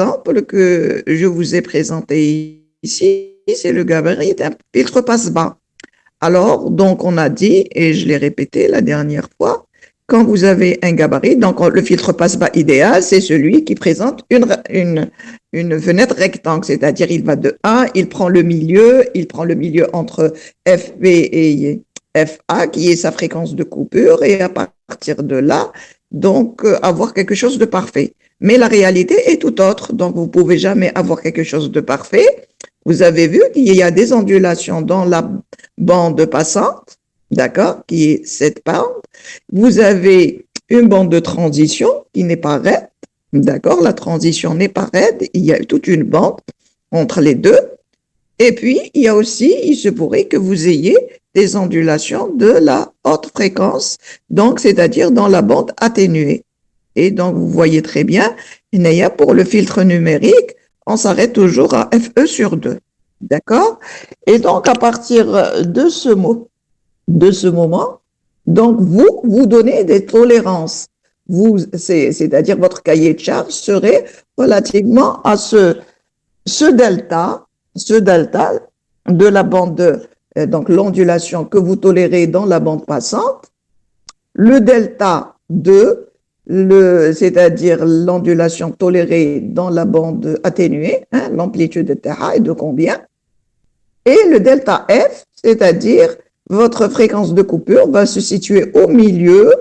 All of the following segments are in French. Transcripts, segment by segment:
exemple que je vous ai présenté ici, c'est le gabarit d'un filtre passe-bas. Alors, donc, on a dit, et je l'ai répété la dernière fois, quand vous avez un gabarit, donc le filtre passe-bas idéal, c'est celui qui présente une fenêtre rectangle, c'est-à-dire il va de 1, il prend le milieu entre FB et FA, qui est sa fréquence de coupure, et à partir de là, donc, avoir quelque chose de parfait. Mais la réalité est tout autre, donc vous pouvez jamais avoir quelque chose de parfait. Vous avez vu qu'il y a des ondulations dans la bande passante, d'accord, qui est cette bande. Vous avez une bande de transition qui n'est pas raide, d'accord, la transition n'est pas raide, il y a toute une bande entre les deux. Et puis, il y a aussi, il se pourrait que vous ayez des ondulations de la haute fréquence, donc c'est-à-dire dans la bande atténuée. Et donc, vous voyez très bien, pour le filtre numérique, on s'arrête toujours à FE sur 2. D'accord? Et donc, à partir de ce moment, donc vous donnez des tolérances. C'est-à-dire votre cahier de charge serait relativement à ce delta de la bande, donc l'ondulation que vous tolérez dans la bande passante, le delta 2, c'est-à-dire l'ondulation tolérée dans la bande atténuée, hein, l'amplitude de Terra est de combien? Et le delta F, c'est-à-dire votre fréquence de coupure va se situer au milieu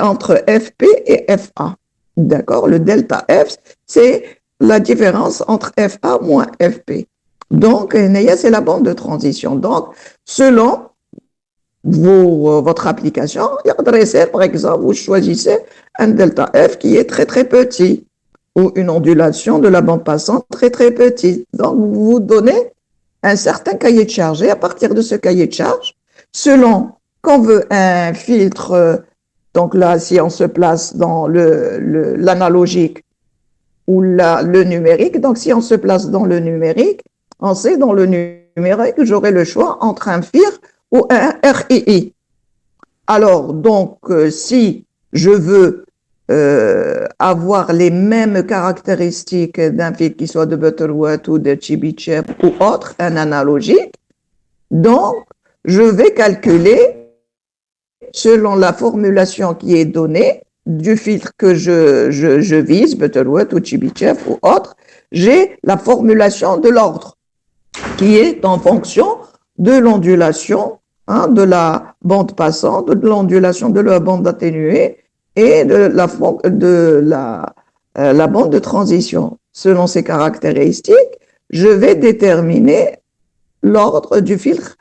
entre FP et FA. D'accord? Le delta F, c'est la différence entre FA moins FP. Donc, c'est la bande de transition. Donc, selon votre application, par exemple, vous choisissez un delta F qui est très, très petit ou une ondulation de la bande passante très, très petite. Donc, vous donnez un certain cahier de charge. Et à partir de ce cahier de charge, selon qu'on veut un filtre, donc là, si on se place dans l'analogique ou le numérique, donc si on se place dans le numérique, on sait dans le numérique, j'aurai le choix entre un FIR ou un RII. Alors, donc, si je veux avoir les mêmes caractéristiques d'un fil qui soit de Butterworth ou de Chebyshev ou autre, un analogique. Donc, je vais calculer selon la formulation qui est donnée du filtre que je vise, Butterworth ou Chebyshev ou autre, j'ai la formulation de l'ordre qui est en fonction de l'ondulation de la bande passante, de l'ondulation de la bande atténuée et de la bande de transition. Selon ces caractéristiques, je vais déterminer l'ordre du filtre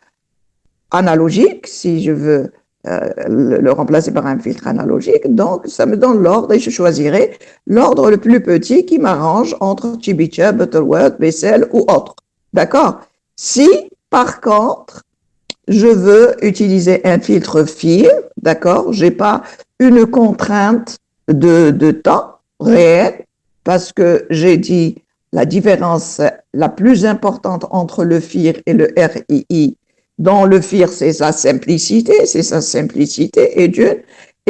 analogique, si je veux le remplacer par un filtre analogique. Donc, ça me donne l'ordre et je choisirai l'ordre le plus petit qui m'arrange entre Chebyshev, Butterworth, Bessel ou autre. D'accord? Si, par contre, je veux utiliser un filtre FIR, d'accord, j'ai pas une contrainte de temps réel parce que j'ai dit la différence la plus importante entre le FIR et le RII. Dans le FIR, c'est sa simplicité et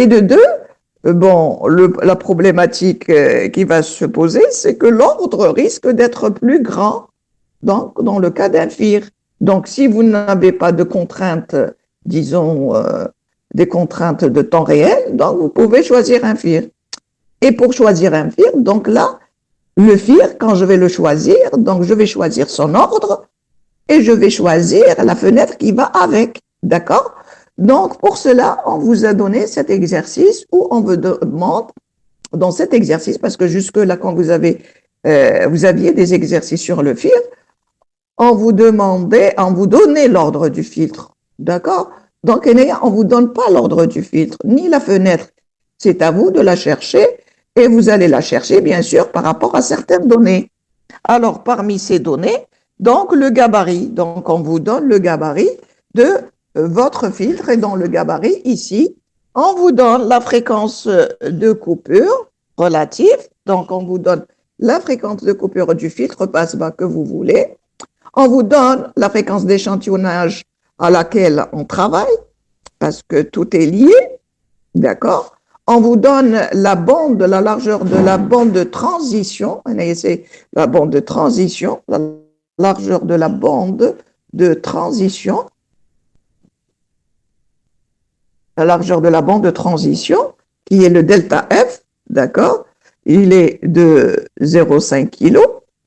de deux, bon, la problématique qui va se poser, c'est que l'ordre risque d'être plus grand donc, dans le cas d'un FIR. Donc, si vous n'avez pas de contraintes, disons, des contraintes de temps réel, donc vous pouvez choisir un FIR. Et pour choisir un FIR, donc là, le FIR, quand je vais le choisir, donc je vais choisir son ordre et je vais choisir la fenêtre qui va avec. D'accord? Donc, pour cela, on vous a donné cet exercice où on vous demande, dans cet exercice, parce que jusque-là, quand vous aviez des exercices sur le FIR, on vous donnait l'ordre du filtre. D'accord? Donc, on ne vous donne pas l'ordre du filtre, ni la fenêtre. C'est à vous de la chercher et vous allez la chercher, bien sûr, par rapport à certaines données. Alors, parmi ces données, donc le gabarit. Donc, on vous donne le gabarit de votre filtre et dans le gabarit, ici, on vous donne la fréquence de coupure relative. Donc, on vous donne la fréquence de coupure du filtre passe-bas que vous voulez. On vous donne la fréquence d'échantillonnage à laquelle on travaille, parce que tout est lié, d'accord? on vous donne la bande, la largeur de la bande de transition. C'est la bande de transition, la largeur de la bande de transition. La largeur de la bande de transition, qui est le delta F, d'accord? Il est de 0,5 kg,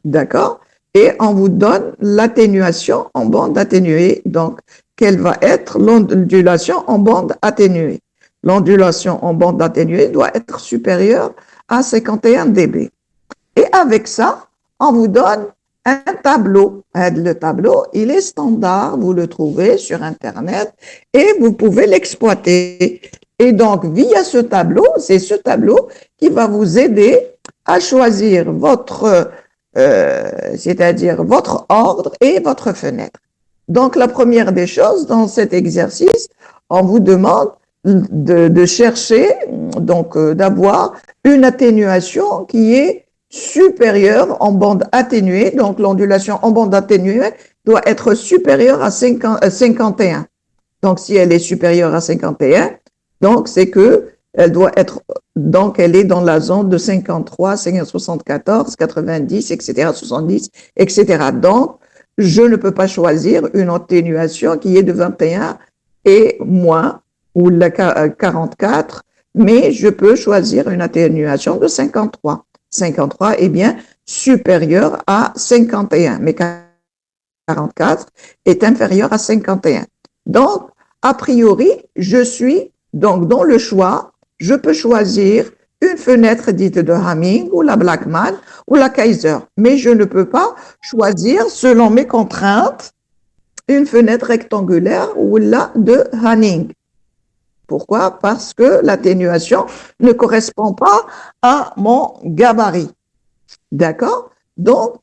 d'accord? Et on vous donne l'atténuation en bande atténuée, donc quelle va être l'ondulation en bande atténuée? L'ondulation en bande atténuée doit être supérieure à 51 dB. Et avec ça, on vous donne un tableau. Le tableau, il est standard, vous le trouvez sur Internet et vous pouvez l'exploiter. Et donc, via ce tableau, c'est ce tableau qui va vous aider à choisir c'est-à-dire votre ordre et votre fenêtre. Donc, la première des choses dans cet exercice, on vous demande de chercher, donc d'avoir une atténuation qui est supérieure en bande atténuée. Donc, l'ondulation en bande atténuée doit être supérieure à 51. Donc, si elle est supérieure à 51, donc c'est que elle doit être, donc elle est dans la zone de 53, 74, 90, etc., 70, etc. Donc, je ne peux pas choisir une atténuation qui est de 21 et moins, ou la 44, mais je peux choisir une atténuation de 53. 53 est bien supérieur à 51, mais 44 est inférieur à 51. Donc, a priori, je suis donc dans le choix, je peux choisir une fenêtre dite de Hamming ou la Blackman ou la Kaiser, mais je ne peux pas choisir, selon mes contraintes, une fenêtre rectangulaire ou la de Hamming. Pourquoi? Parce que l'atténuation ne correspond pas à mon gabarit. D'accord? Donc,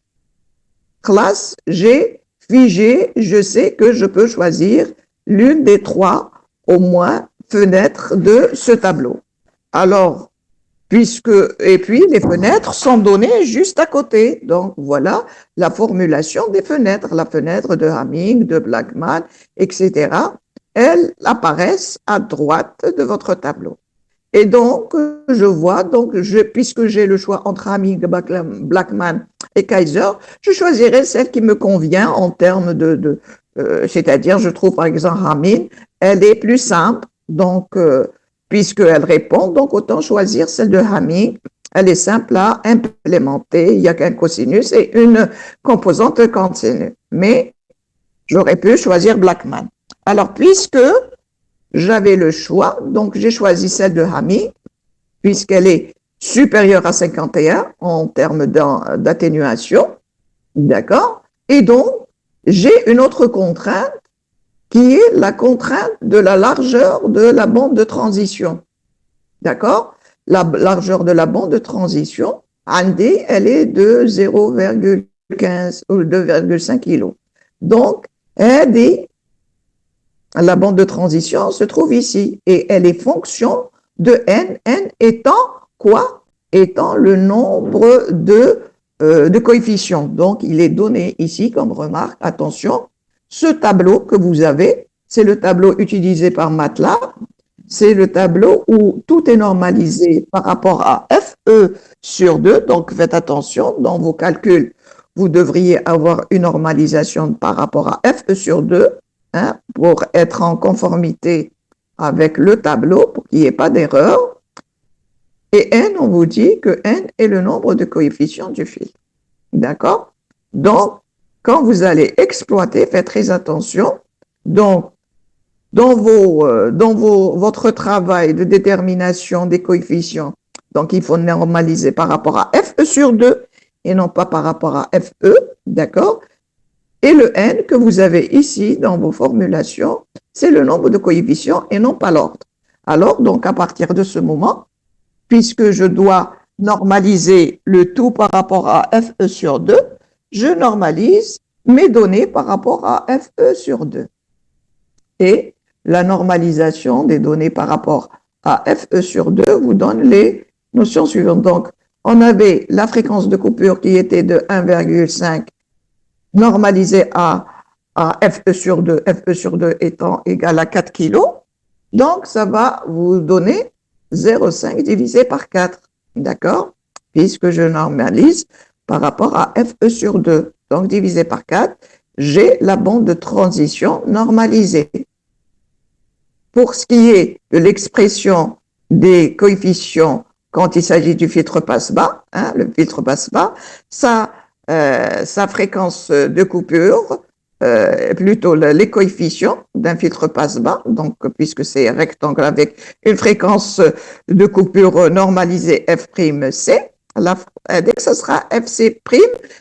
classe, j'ai figé, je sais que je peux choisir l'une des trois, au moins, fenêtres de ce tableau. Alors, et puis les fenêtres sont données juste à côté. Donc, voilà la formulation des fenêtres. La fenêtre de Hamming, de Blackman, etc. Elles apparaissent à droite de votre tableau. Et donc, je vois, puisque j'ai le choix entre Hamming, Blackman et Kaiser, je choisirai celle qui me convient en termes c'est-à-dire, je trouve par exemple Hamming, elle est plus simple, donc, puisqu'elle répond, donc autant choisir celle de Hamming. Elle est simple à implémenter, il n'y a qu'un cosinus et une composante continue. Mais j'aurais pu choisir Blackman. Alors, puisque j'avais le choix, donc j'ai choisi celle de Hamming, puisqu'elle est supérieure à 51 en termes d'atténuation, d'accord? Et donc, j'ai une autre contrainte qui est la contrainte de la largeur de la bande de transition, d'accord? La largeur de la bande de transition, Andy, elle est de 0,15 ou 2,5 kg. Donc, elle est la bande de transition se trouve ici et elle est fonction de n, n étant quoi? Étant le nombre de coefficients. Donc, il est donné ici comme remarque, attention, ce tableau que vous avez, c'est le tableau utilisé par MATLAB, c'est le tableau où tout est normalisé par rapport à FE sur 2, donc faites attention, dans vos calculs, vous devriez avoir une normalisation par rapport à FE sur 2, hein, pour être en conformité avec le tableau, pour qu'il n'y ait pas d'erreur. Et n, on vous dit que n est le nombre de coefficients du fil. D'accord? Donc, quand vous allez exploiter, faites très attention. Donc, dans votre travail de détermination des coefficients, donc il faut normaliser par rapport à FE sur 2 et non pas par rapport à FE, d'accord? Et le n que vous avez ici dans vos formulations, c'est le nombre de coefficients et non pas l'ordre. Alors, donc, à partir de ce moment, puisque je dois normaliser le tout par rapport à FE sur 2, je normalise mes données par rapport à FE sur 2. Et la normalisation des données par rapport à FE sur 2 vous donne les notions suivantes. Donc, on avait la fréquence de coupure qui était de 1,5 normalisé à FE sur 2 étant égal à 4 kg. Donc, ça va vous donner 0,5 divisé par 4. D'accord? Puisque je normalise par rapport à FE sur 2. Donc, divisé par 4, j'ai la bande de transition normalisée. Pour ce qui est de l'expression des coefficients quand il s'agit du filtre passe-bas, hein, le filtre passe-bas, sa fréquence de coupure, plutôt les coefficients d'un filtre passe-bas, donc puisque c'est rectangle avec une fréquence de coupure normalisée F'C, dès que ce sera Fc',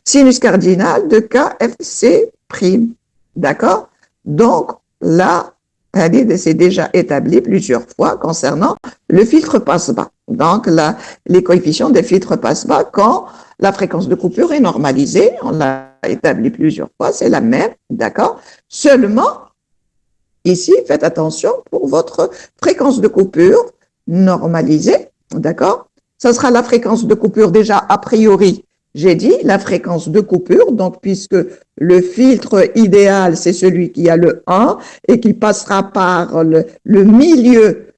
sinus cardinal de KFC'. D'accord? Donc là, c'est déjà établi plusieurs fois concernant le filtre passe-bas. Donc, les coefficients des filtres passe-bas, quand la fréquence de coupure est normalisée, on l'a établi plusieurs fois, c'est la même, d'accord? Seulement, ici, faites attention pour votre fréquence de coupure normalisée, d'accord? Ça sera la fréquence de coupure déjà a priori. J'ai dit la fréquence de coupure, donc puisque le filtre idéal, c'est celui qui a le 1 et qui passera par le milieu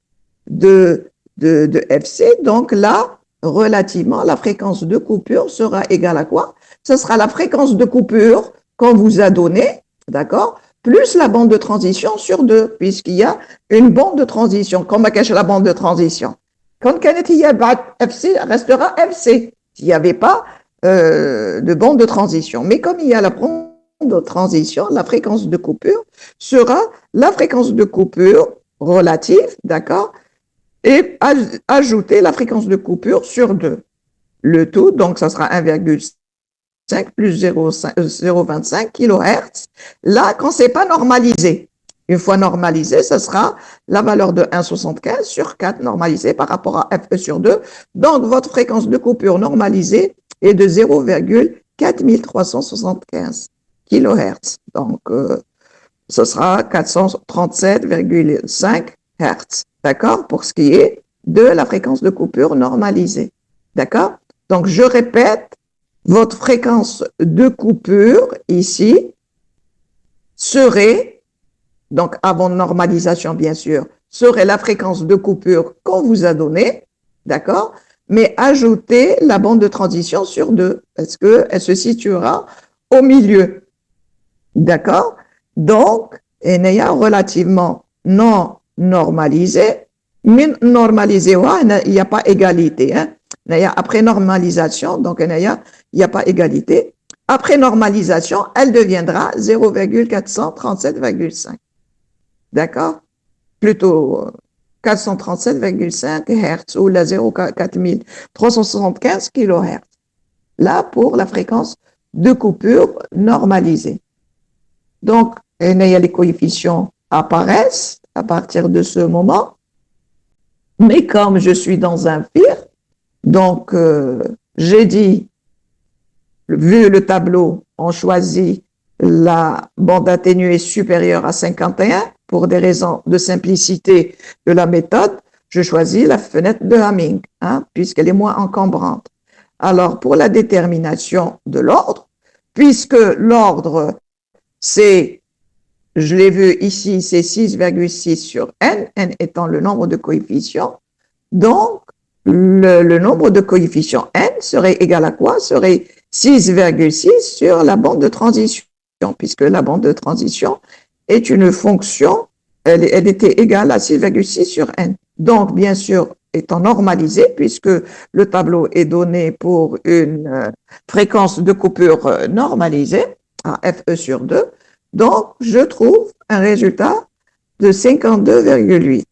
de FC, donc là, relativement, la fréquence de coupure sera égale à quoi? Ce sera la fréquence de coupure qu'on vous a donnée, d'accord? Plus la bande de transition sur 2, puisqu'il y a une bande de transition. Comment cache la bande de transition? Quand il y a FC, restera FC. S'il n'y avait pas de bande de transition. Mais comme il y a la bande de transition, la fréquence de coupure sera la fréquence de coupure relative, d'accord, et ajouter la fréquence de coupure sur 2. Le tout, donc, ça sera 1,5 plus 0,25 kHz. Là, quand c'est pas normalisé, une fois normalisé, ça sera la valeur de 1,75 sur 4 normalisée par rapport à FE sur 2. Donc, votre fréquence de coupure normalisée est de 0,4375 kHz. Donc, ce sera 437,5 Hz. D'accord? Pour ce qui est de la fréquence de coupure normalisée. D'accord? Donc, je répète, votre fréquence de coupure ici serait, donc avant normalisation bien sûr, serait la fréquence de coupure qu'on vous a donnée, d'accord? Mais ajoutez la bande de transition sur 2, parce qu'elle se situera au milieu. D'accord? Donc, elle est relativement non normalisée, mais normalisée, il n'y a pas égalité. Hein? Après normalisation, donc il n'y a pas égalité. Après normalisation, elle deviendra 0,437,5. D'accord? Plutôt 437,5 Hz ou la 0,4375 kHz. Là, pour la fréquence de coupure normalisée. Donc, les coefficients apparaissent à partir de ce moment. Mais comme je suis dans un FIR, donc j'ai dit, vu le tableau, on choisit la bande atténuée supérieure à 51 pour des raisons de simplicité de la méthode. Je choisis la fenêtre de Hamming, hein, puisqu'elle est moins encombrante. Alors, pour la détermination de l'ordre, puisque l'ordre, c'est, je l'ai vu ici, c'est 6,6 sur n, n étant le nombre de coefficients. Donc, le nombre de coefficients n serait égal à quoi? Serait 6,6 sur la bande de transition, puisque la bande de transition est une fonction, elle était égale à 6,6 sur n. Donc, bien sûr, étant normalisé, puisque le tableau est donné pour une fréquence de coupure normalisée, à FE sur 2, donc je trouve un résultat de 52,8.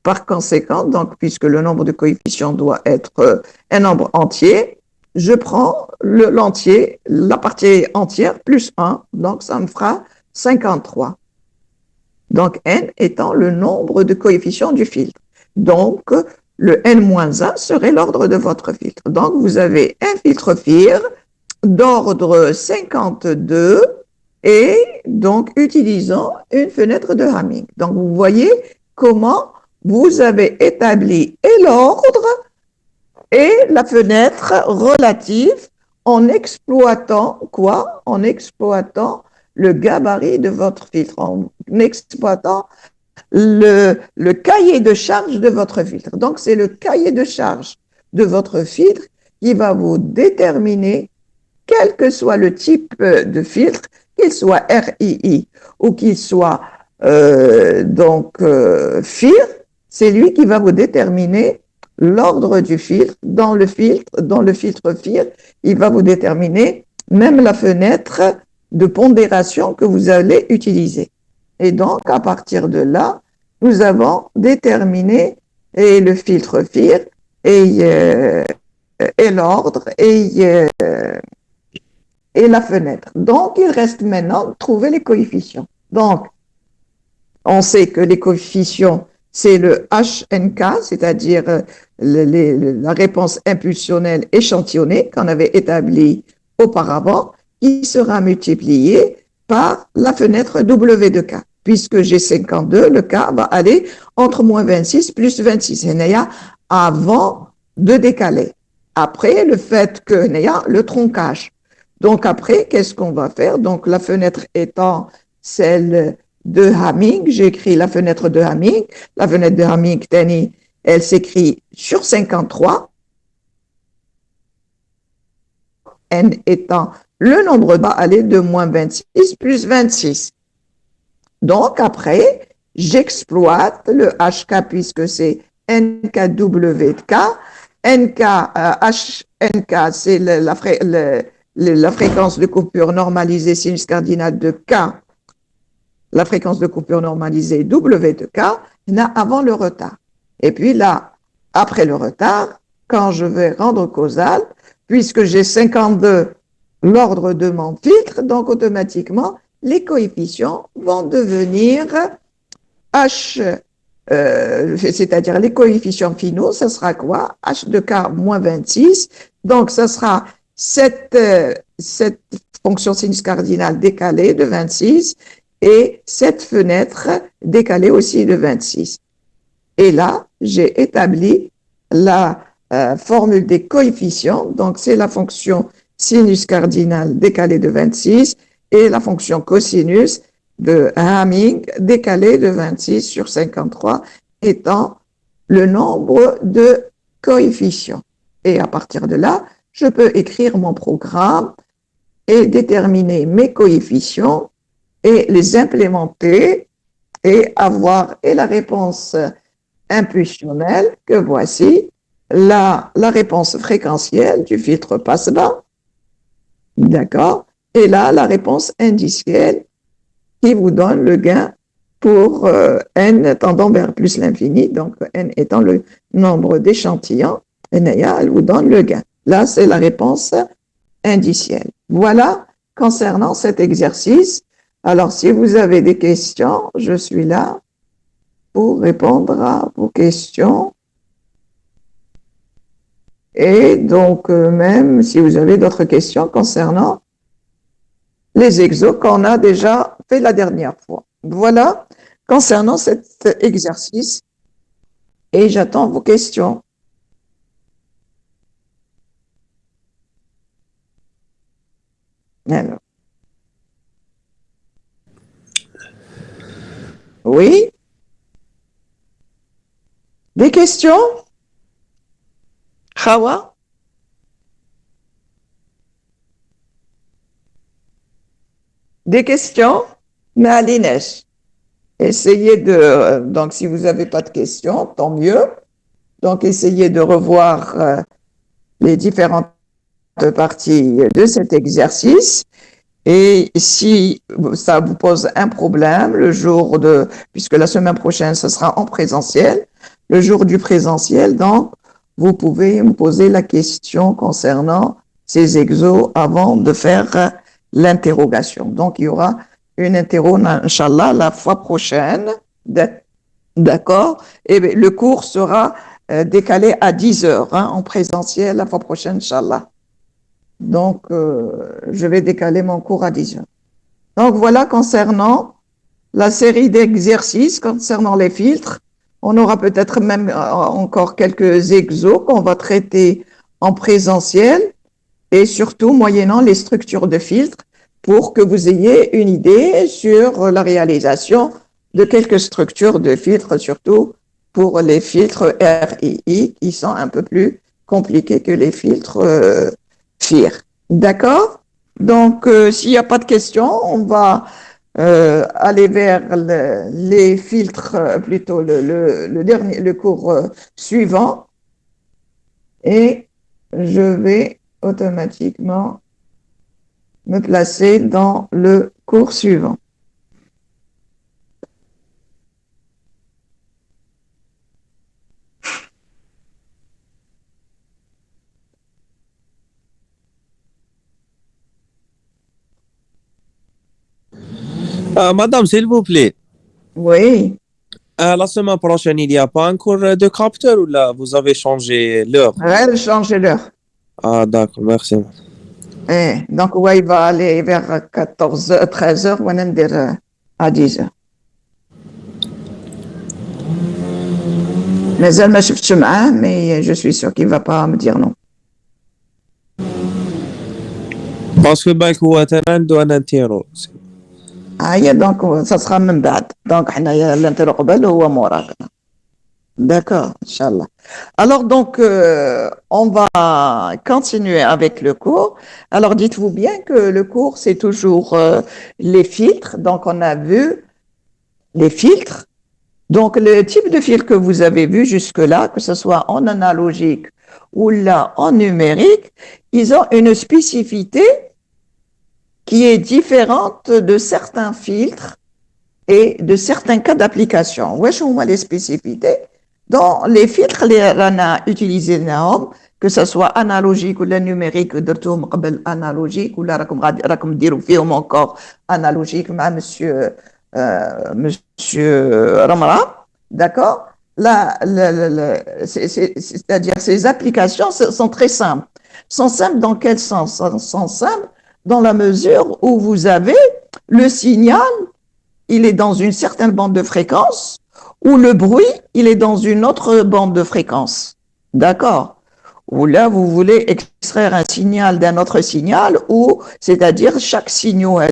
Par conséquent, donc, puisque le nombre de coefficients doit être un nombre entier, je prends l'entier, la partie entière plus 1, donc ça me fera 53. Donc, n étant le nombre de coefficients du filtre. Donc, le n-1 serait l'ordre de votre filtre. Donc, vous avez un filtre FIR d'ordre 52 et donc utilisant une fenêtre de Hamming. Donc, vous voyez comment vous avez établi et l'ordre et la fenêtre relative en exploitant quoi? En exploitant le gabarit de votre filtre, en exploitant le cahier de charge de votre filtre. Donc, c'est le cahier de charge de votre filtre qui va vous déterminer, quel que soit le type de filtre, qu'il soit RII ou qu'il soit FIR, c'est lui qui va vous déterminer l'ordre du filtre. Dans le filtre FIR, il va vous déterminer même la fenêtre de pondération que vous allez utiliser. Et donc, à partir de là, nous avons déterminé le filtre FIR et l'ordre et la fenêtre. Donc, il reste maintenant de trouver les coefficients. Donc, on sait que les coefficients, c'est le HNK, c'est-à-dire la réponse impulsionnelle échantillonnée qu'on avait établie auparavant, qui sera multipliée par la fenêtre W de K. Puisque j'ai 52, le K va aller entre moins 26 plus 26. Et avant de décaler. Après, le fait que le troncage. Donc après, qu'est-ce qu'on va faire? Donc la fenêtre étant celle de Hamming, j'écris la fenêtre de Hamming. La fenêtre de Hamming, elle s'écrit sur 53. N étant le nombre va aller de moins 26 plus 26. Donc après, j'exploite le HK puisque c'est NKW de K. HNK, c'est la fréquence de coupure normalisée sinus cardinal de K, la fréquence de coupure normalisée W de K, avant le retard. Et puis là, après le retard, quand je vais rendre causal, puisque j'ai 52 l'ordre de mon filtre, donc automatiquement, les coefficients vont devenir c'est-à-dire les coefficients finaux, ça sera quoi? H de K moins 26. Donc, ça sera cette fonction sinus cardinale décalée de 26 et cette fenêtre décalée aussi de 26. Et là, j'ai établi la formule des coefficients. Donc, c'est la fonction sinus cardinal décalée de 26 et la fonction cosinus de Hamming décalé de 26 sur 53 étant le nombre de coefficients. Et à partir de là, je peux écrire mon programme et déterminer mes coefficients et les implémenter et avoir la réponse impulsionnelle que voici, la réponse fréquentielle du filtre passe-bas, d'accord, et là, la réponse indicielle qui vous donne le gain pour n tendant vers plus l'infini, donc n étant le nombre d'échantillons, elle vous donne le gain. Là, c'est la réponse indicielle. Voilà, concernant cet exercice. Alors, si vous avez des questions, je suis là pour répondre à vos questions. Et donc, même si vous avez d'autres questions concernant les exos qu'on a déjà fait la dernière fois. Voilà, concernant cet exercice, et j'attends vos questions. Alors. Oui? Des questions? Hawa? Des questions? Mais Alinesh, essayez de... donc, si vous n'avez pas de questions, tant mieux. Donc, essayez de revoir les différentes parties de cet exercice. Et si ça vous pose un problème, le jour de... puisque la semaine prochaine, ce sera en présentiel, le jour du présentiel, donc, vous pouvez me poser la question concernant ces exos avant de faire l'interrogation. Donc, il y aura une interro, Inch'Allah, la fois prochaine. D'accord? Et le cours sera décalé à 10 heures en présentiel la fois prochaine, Inch'Allah. Donc, je vais décaler mon cours à 10 heures. Donc, voilà concernant la série d'exercices concernant les filtres. On aura peut-être même encore quelques exos qu'on va traiter en présentiel et surtout moyennant les structures de filtres pour que vous ayez une idée sur la réalisation de quelques structures de filtres, surtout pour les filtres RII qui sont un peu plus compliqués que les filtres FIR. D'accord? Donc, s'il n'y a pas de questions, on va aller vers les filtres, plutôt le cours suivant. Et je vais automatiquement me placer dans le cours suivant. Madame, s'il vous plaît, Oui, la semaine prochaine, il n'y a pas un cours de capteur ou là, vous avez changé l'heure? elle change l'heure. Ah, d'accord, merci. Donc, ouais, il va aller vers 14h, 13h, ou même dire à 10h. Mais elle m'a شفتش معاه, mais je suis sûr qu'il ne va pas me dire non. Parce que بالك هو عنده أنا نتيرو. Donc ça sera من بعد. Donc حنايا اللي نطيرو قبل هو موراك. D'accord, Inch'Allah. Alors donc, on va continuer avec le cours. Alors dites-vous bien que le cours, c'est toujours les filtres. Donc on a vu les filtres. Donc le type de filtre que vous avez vu jusque-là, que ce soit en analogique ou là en numérique, ils ont une spécificité qui est différente de certains filtres et de certains cas d'application. Où sont les spécificités? Dans les filtres qu'on a utilisés, que ce soit analogique ou numérique, درتهم قبل analogique ou là راكم ديروا فيهم encore analogique مع monsieur Ramra, d'accord? Là, c'est-à-dire ces applications sont très simples. Sont simples dans quel sens? Sont simples dans la mesure où vous avez le signal, il est dans une certaine bande de fréquence, ou le bruit, il est dans une autre bande de fréquence. D'accord? Ou là, vous voulez extraire un signal d'un autre signal, ou c'est-à-dire chaque signal,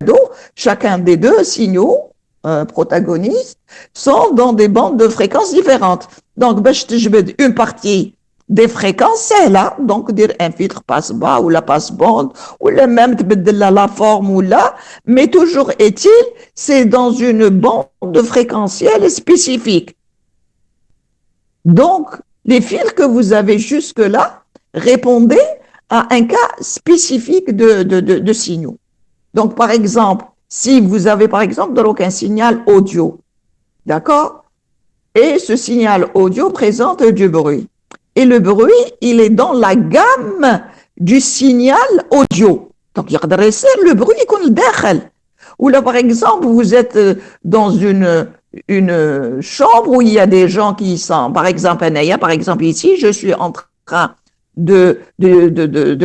chacun des deux signaux protagonistes sont dans des bandes de fréquences différentes. Donc, une partie des fréquences, c'est là. Donc, dire un filtre passe bas ou la passe bande, ou le même la forme ou là, mais toujours est-il, c'est dans une bande de fréquentiel spécifique. Donc, les fils que vous avez jusque-là répondaient à un cas spécifique de signaux. Donc, par exemple, si vous avez, par exemple, donc un signal audio, d'accord? Et ce signal audio présente du bruit. Et le bruit, il est dans la gamme du signal audio. Donc, le bruit est dans. Ou là, par exemple, vous êtes dans une chambre où il y a des gens qui sont, par exemple, par exemple ici, je suis en train de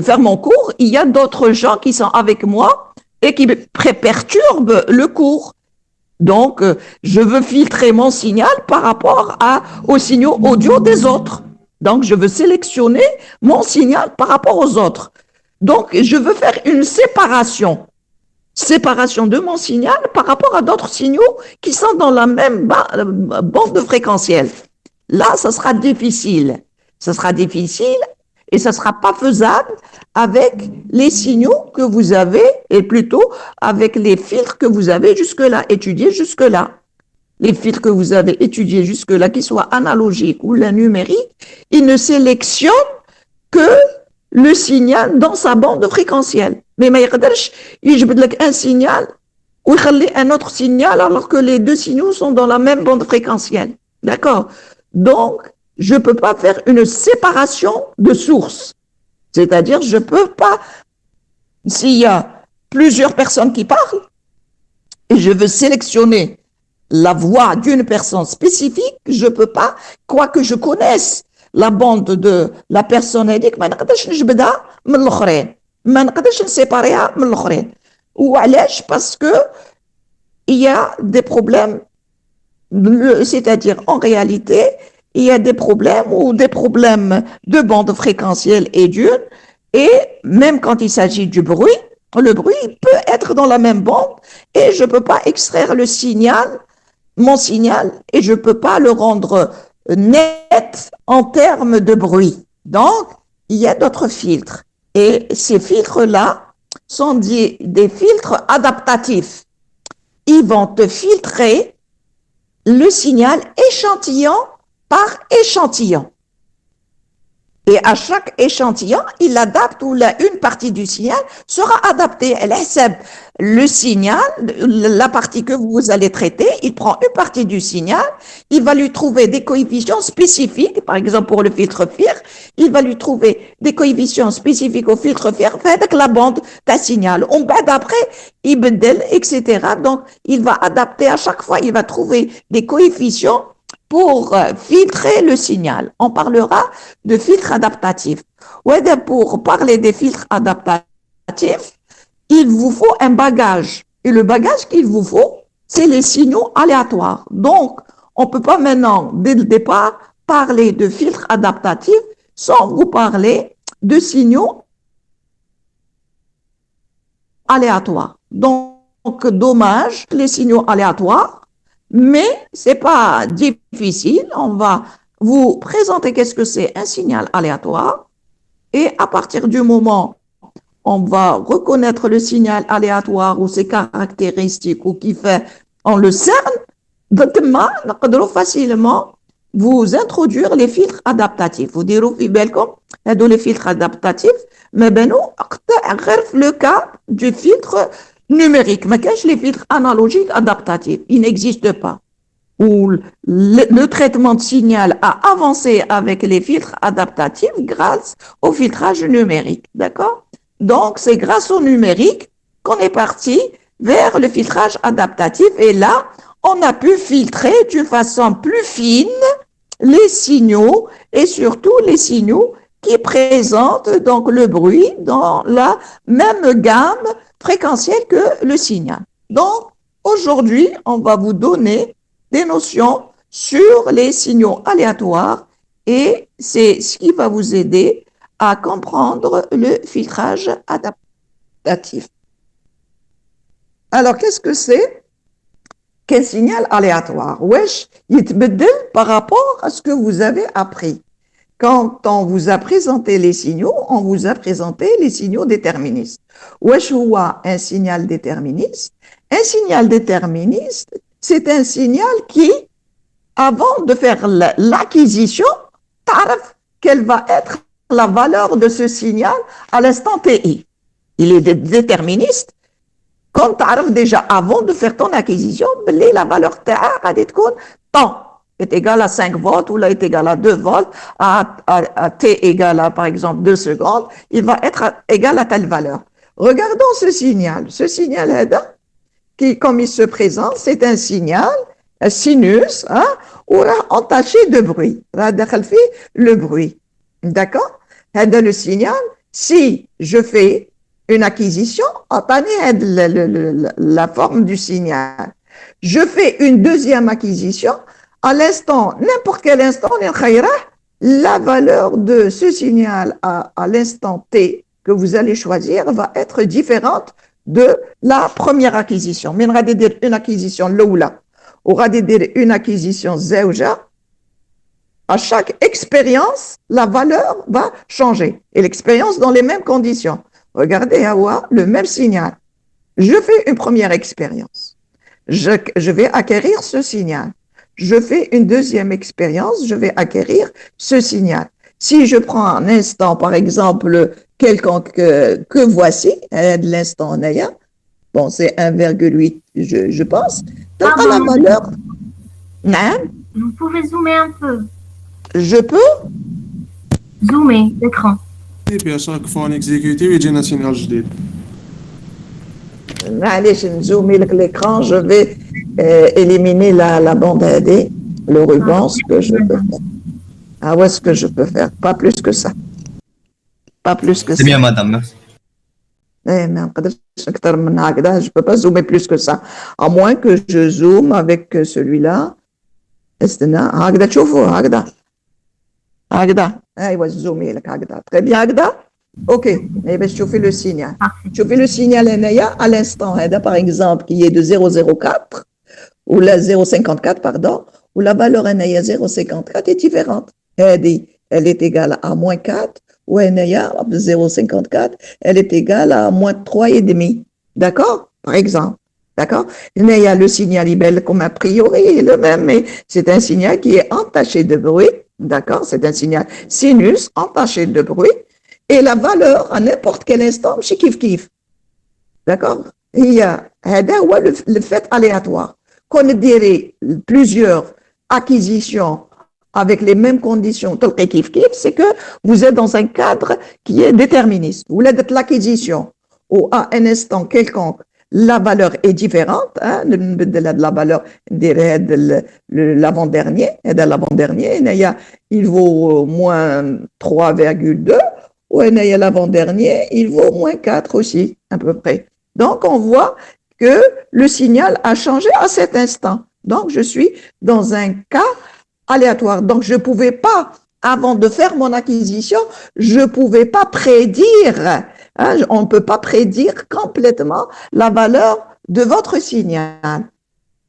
faire mon cours, il y a d'autres gens qui sont avec moi et qui perturbent le cours. Donc, je veux filtrer mon signal par rapport aux signaux audio des autres. Donc, je veux sélectionner mon signal par rapport aux autres. Donc, je veux faire une séparation de mon signal par rapport à d'autres signaux qui sont dans la même bande de fréquentiel. Là, ça sera difficile. Ça sera difficile et ça ne sera pas faisable avec les signaux que vous avez, et plutôt avec les filtres que vous avez jusque-là, étudiés jusque-là. Les filtres que vous avez étudiés jusque-là, qu'ils soient analogiques ou la numérique, ils ne sélectionnent que le signal dans sa bande fréquentielle. Mais ما يقدرش يجبد لك un signal ويخلي un autre signal alors que les deux signaux sont dans la même bande fréquentielle. D'accord? Donc, je ne peux pas faire une séparation de source. C'est-à-dire, je ne peux pas, s'il y a plusieurs personnes qui parlent, et je veux sélectionner la voix d'une personne spécifique, je ne peux pas, quoique je connaisse la bande de la personne هذيك ما نقدرش نجبدها من الاخرين ما نقدرش نسيباريها من الاخرين وعلاش parce que il y a des problèmes, c'est-à-dire en réalité il y a des problèmes ou des problèmes de bande fréquentielle et d'une, et même quand il s'agit du bruit, le bruit peut être dans la même bande et je ne peux pas extraire le signal mon signal et je ne peux pas le rendre net en termes de bruit. Donc, il y a d'autres filtres. Et ces filtres-là sont des filtres adaptatifs. Ils vont te filtrer le signal échantillon par échantillon. Et à chaque échantillon, il adapte ou une partie du signal sera adaptée. Le signal, la partie que vous allez traiter, il prend une partie du signal, il va lui trouver des coefficients spécifiques, par exemple pour le filtre FIR, il va lui trouver des coefficients spécifiques au filtre FIR avec la bande d'un signal. On va d'après, etc. Donc, il va adapter à chaque fois, il va trouver des coefficients pour filtrer le signal. On parlera de filtres adaptatifs. Pour parler des filtres adaptatifs, il vous faut un bagage. Et le bagage qu'il vous faut, c'est les signaux aléatoires. Donc, on ne peut pas maintenant, dès le départ, parler de filtres adaptatifs sans vous parler de signaux aléatoires. Donc, dommage, les signaux aléatoires, mais c'est pas difficile. On va vous présenter qu'est-ce que c'est un signal aléatoire. Et à partir du moment on va reconnaître le signal aléatoire ou ses caractéristiques ou qui fait, on le cerne, on peut facilement vous introduire les filtres adaptatifs. Vous direz, les filtres adaptatifs, mais le cas du filtre numérique. Mais qu'est-ce que les filtres analogiques adaptatifs? Ils n'existent pas. Où le traitement de signal a avancé avec les filtres adaptatifs grâce au filtrage numérique. D'accord? Donc, c'est grâce au numérique qu'on est parti vers le filtrage adaptatif. Et là, on a pu filtrer d'une façon plus fine les signaux et surtout les signaux qui présentent donc le bruit dans la même gamme fréquentielle que le signal. Donc, aujourd'hui, on va vous donner des notions sur les signaux aléatoires et c'est ce qui va vous aider à comprendre le filtrage adaptatif. Alors, qu'est-ce que c'est qu'un signal aléatoire? Wesh, يتبدل par rapport à ce que vous avez appris. Quand on vous a présenté les signaux, on vous a présenté les signaux déterministes. Wesh huwa un signal déterministe? Un signal déterministe, c'est un signal qui, avant de faire l'acquisition, tarif quelle va être la valeur de ce signal à l'instant TI. Il est déterministe. Quand tu arrives déjà avant de faire ton acquisition, la valeur TA temps est égal à 5 volts ou là est égal à 2 volts, à T égal à par exemple 2 secondes, il va être égal à telle valeur. Regardons ce signal. Ce signal qui, comme il se présente, c'est un signal, un sinus, ou entaché de bruit. Le bruit. D'accord? Le signal, si je fais une acquisition, la forme du signal. Je fais une deuxième acquisition, à l'instant, n'importe quel instant, la valeur de ce signal à l'instant T que vous allez choisir va être différente de la première acquisition. Mais on va dire une acquisition l'oula, on va dire une acquisition zéouja. À chaque expérience, la valeur va changer. Et l'expérience dans les mêmes conditions. Regardez, le même signal. Je fais une première expérience. Je vais acquérir ce signal. Je fais une deuxième expérience, je vais acquérir ce signal. Si je prends un instant, par exemple, quelconque que voici, l'instant Naya, bon, c'est 1,8, je pense, donc la valeur. Vous pouvez zoomer un peu. Je peux zoomer l'écran. Et puis à chaque fois on exécute, il y a un signal جديد. Allez, je vais zoomer l'écran, je vais éliminer la bande AD, le ruban, ce que je peux faire. Ah ouais, ce que je peux faire, pas plus que ça. Pas plus que ça. C'est bien, madame, merci. Mais je peux pas zoomer plus que ça. À moins que je zoome avec celui-là. هكذا تشوفوا هكذا ايوه زومي لك هكذا très bien هكذا ok mais باش تشوفي le signal تشوفي le signal هنايا à l'instant هذا par exemple qui est de 0,04 ou la 0,54, pardon, où la valeur NAIA 0,54 est différente. Elle est égale à moins 4, ou NAIA 0,54, elle est égale à moins 3,5. D'accord? Par exemple. D'accord? NAIA, le signal IBEL, comme a priori, est le même, mais c'est un signal qui est entaché de bruit. D'accord? C'est un signal sinus entaché de bruit. Et la valeur, à n'importe quel instant, chez kif. D'accord? Il y a le fait aléatoire. Qu'on dirait plusieurs acquisitions avec les mêmes conditions, c'est que vous êtes dans un cadre qui est déterministe. Vous êtes l'acquisition ou à un instant quelconque, la valeur est différente. Hein, la valeur de l'avant-dernier, il vaut moins 3,2, ou l'avant-dernier, il vaut moins 4 aussi, à peu près. Donc, on voit que le signal a changé à cet instant. Donc, je suis dans un cas aléatoire. Donc, je ne pouvais pas, avant de faire mon acquisition, je ne pouvais pas prédire. Hein, on ne peut pas prédire complètement la valeur de votre signal.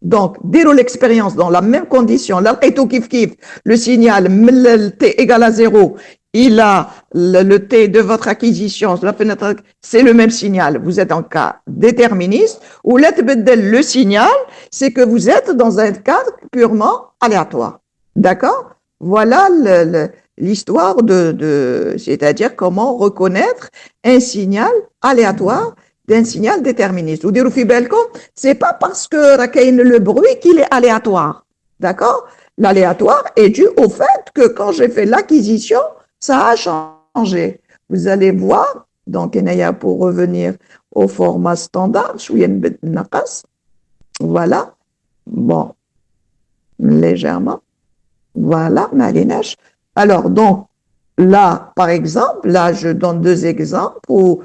Donc, dès l'expérience dans la même condition, le signal t égale à 0, il a le t de votre acquisition, la fenêtre, c'est le même signal. Vous êtes en cas déterministe, ou le signal, c'est que vous êtes dans un cadre purement aléatoire. D'accord? Voilà l'histoire c'est-à-dire comment reconnaître un signal aléatoire d'un signal déterministe. Ou dire c'est pas parce que le bruit qu'il est aléatoire. D'accord? L'aléatoire est dû au fait que quand j'ai fait l'acquisition, ça a changé. Vous allez voir, donc, pour revenir au format standard, voilà. Bon, légèrement. Voilà, Malinache. Alors, donc, là, par exemple, là, je donne deux exemples où,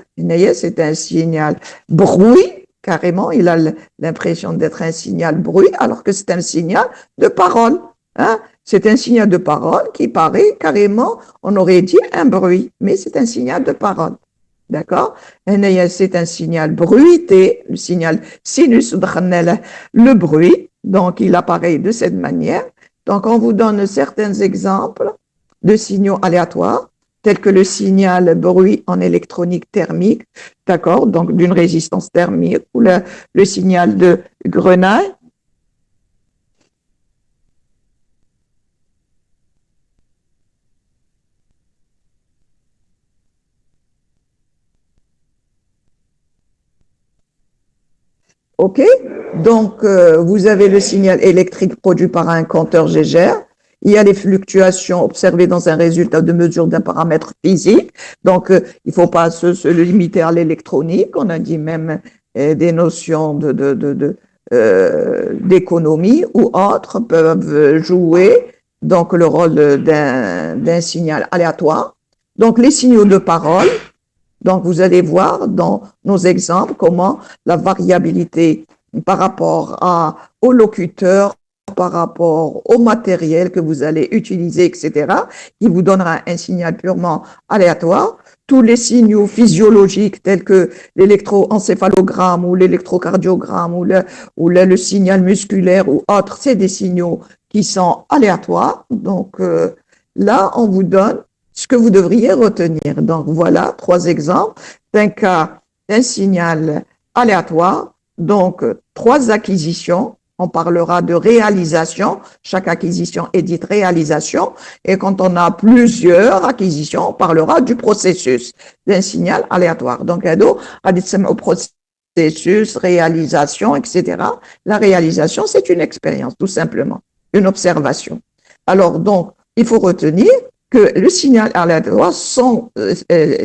c'est un signal bruit, carrément, il a l'impression d'être un signal bruit, alors que c'est un signal de parole. Hein? C'est un signal de parole qui paraît carrément, on aurait dit un bruit, mais c'est un signal de parole. D'accord? C'est un signal bruité, le signal sinus, le bruit, donc il apparaît de cette manière. Donc, on vous donne certains exemples de signaux aléatoires, tels que le signal bruit en électronique thermique, d'accord, donc d'une résistance thermique, ou le signal de grenaille. OK? Donc, vous avez le signal électrique produit par un compteur Geiger. Il y a les fluctuations observées dans un résultat de mesure d'un paramètre physique. Donc, il ne faut pas se limiter à l'électronique. On a dit même des notions d'économie ou autres peuvent jouer donc le rôle d'un signal aléatoire. Donc, les signaux de parole. Donc, vous allez voir dans nos exemples comment la variabilité par rapport au locuteur, par rapport au matériel que vous allez utiliser, etc., qui vous donnera un signal purement aléatoire. Tous les signaux physiologiques tels que l'électroencéphalogramme ou l'électrocardiogramme ou le signal musculaire ou autre, c'est des signaux qui sont aléatoires. Donc, là, on vous donne ce que vous devriez retenir. Donc, voilà 3 exemples d'un cas d'un signal aléatoire. Donc, 3 acquisitions. On parlera de réalisation. Chaque acquisition est dite réalisation. Et quand on a plusieurs acquisitions, on parlera du processus d'un signal aléatoire. Donc, au processus, réalisation, etc. La réalisation, c'est une expérience, tout simplement, une observation. Alors, donc, il faut retenir que le signal aléatoire sont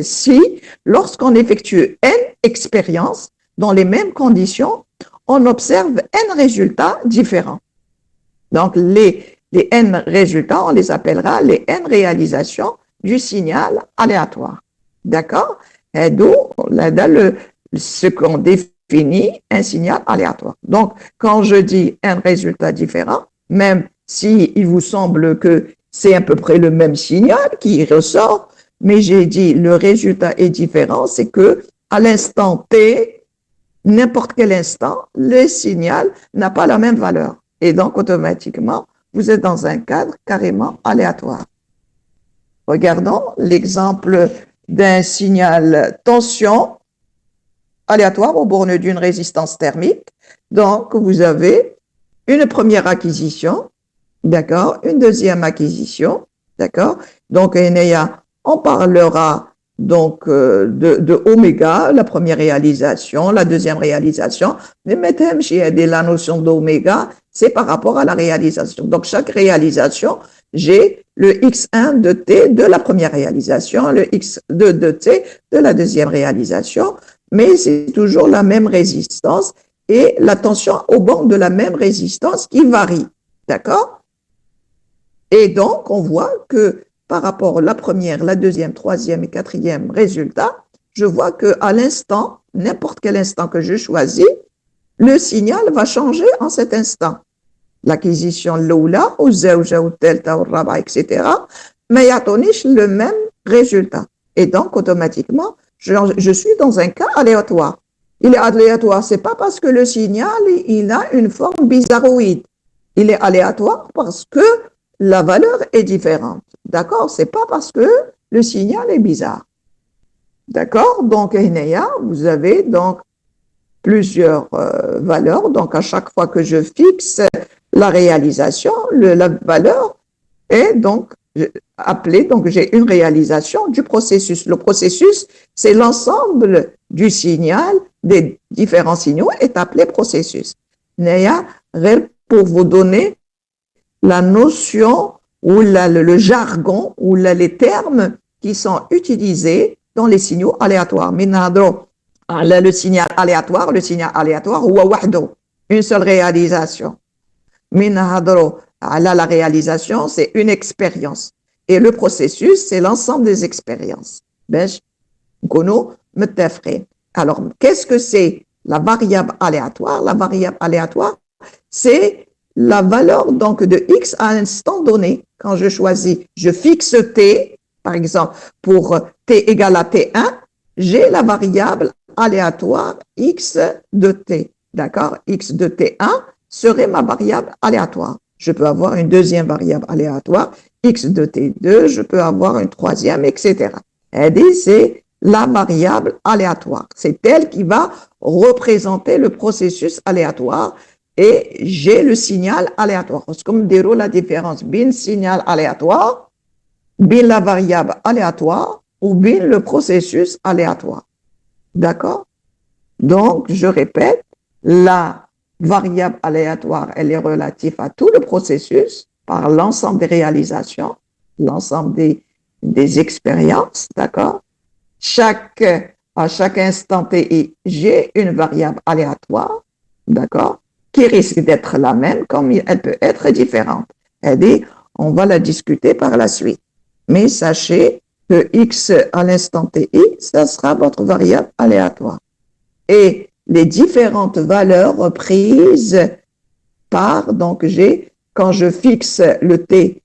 si, lorsqu'on effectue N expériences dans les mêmes conditions, on observe N résultats différents. Donc, les N résultats, on les appellera les N réalisations du signal aléatoire. D'accord? Et d'où, ce qu'on définit un signal aléatoire. Donc, quand je dis N résultats différents, même si il vous semble que c'est à peu près le même signal qui ressort, mais j'ai dit le résultat est différent, c'est que à l'instant T, n'importe quel instant, le signal n'a pas la même valeur. Et donc, automatiquement, vous êtes dans un cadre carrément aléatoire. Regardons l'exemple d'un signal tension aléatoire aux bornes d'une résistance thermique. Donc, vous avez une première acquisition, d'accord, une deuxième acquisition, d'accord. Donc, on parlera donc de oméga, la première réalisation, la deuxième réalisation. Mais maintenant, la notion d'oméga, c'est par rapport à la réalisation. Donc, chaque réalisation, j'ai le x1 de t de la première réalisation, le x2 de t de la deuxième réalisation, mais c'est toujours la même résistance et la tension aux bornes de la même résistance qui varie, d'accord? Et donc, on voit que par rapport à la première, la deuxième, troisième et quatrième résultat, je vois qu'à l'instant, n'importe quel instant que je choisis, le signal va changer en cet instant. L'acquisition l'oula, ou zawja, ou delta, ou raba, etc., mais yatonish le même résultat. Et donc, automatiquement, je suis dans un cas aléatoire. Il est aléatoire, c'est pas parce que le signal, il a une forme bizarroïde. Il est aléatoire parce que la valeur est différente. D'accord? C'est pas parce que le signal est bizarre. D'accord? Donc, vous avez donc plusieurs valeurs. Donc, à chaque fois que je fixe la réalisation, la valeur est donc appelée, donc j'ai une réalisation du processus. Le processus, c'est l'ensemble du signal, des différents signaux, est appelé processus. Pour vous donner la notion ou le jargon ou les termes qui sont utilisés dans les signaux aléatoires. Le signal aléatoire, une seule réalisation. La réalisation, c'est une expérience. Et le processus, c'est l'ensemble des expériences. Alors, qu'est-ce que c'est la variable aléatoire? La variable aléatoire, c'est la valeur donc de x à un instant donné. Quand je choisis, je fixe t, par exemple, pour t égale à t1, j'ai la variable aléatoire x de t. D'accord? X de t1 serait ma variable aléatoire. Je peux avoir une deuxième variable aléatoire, x de t2, je peux avoir une troisième, etc. Et c'est la variable aléatoire. C'est elle qui va représenter le processus aléatoire et j'ai le signal aléatoire. C'est comme déroule la différence bin signal aléatoire, bin la variable aléatoire ou bin le processus aléatoire. D'accord? Donc, je répète, la variable aléatoire, elle est relative à tout le processus par l'ensemble des réalisations, l'ensemble des expériences, d'accord? À chaque instant T, j'ai une variable aléatoire, d'accord? Qui risque d'être la même comme elle peut être différente. Elle dit, on va la discuter par la suite. Mais sachez que X à l'instant TI, ça sera votre variable aléatoire. Et les différentes valeurs prises par, donc quand je fixe le T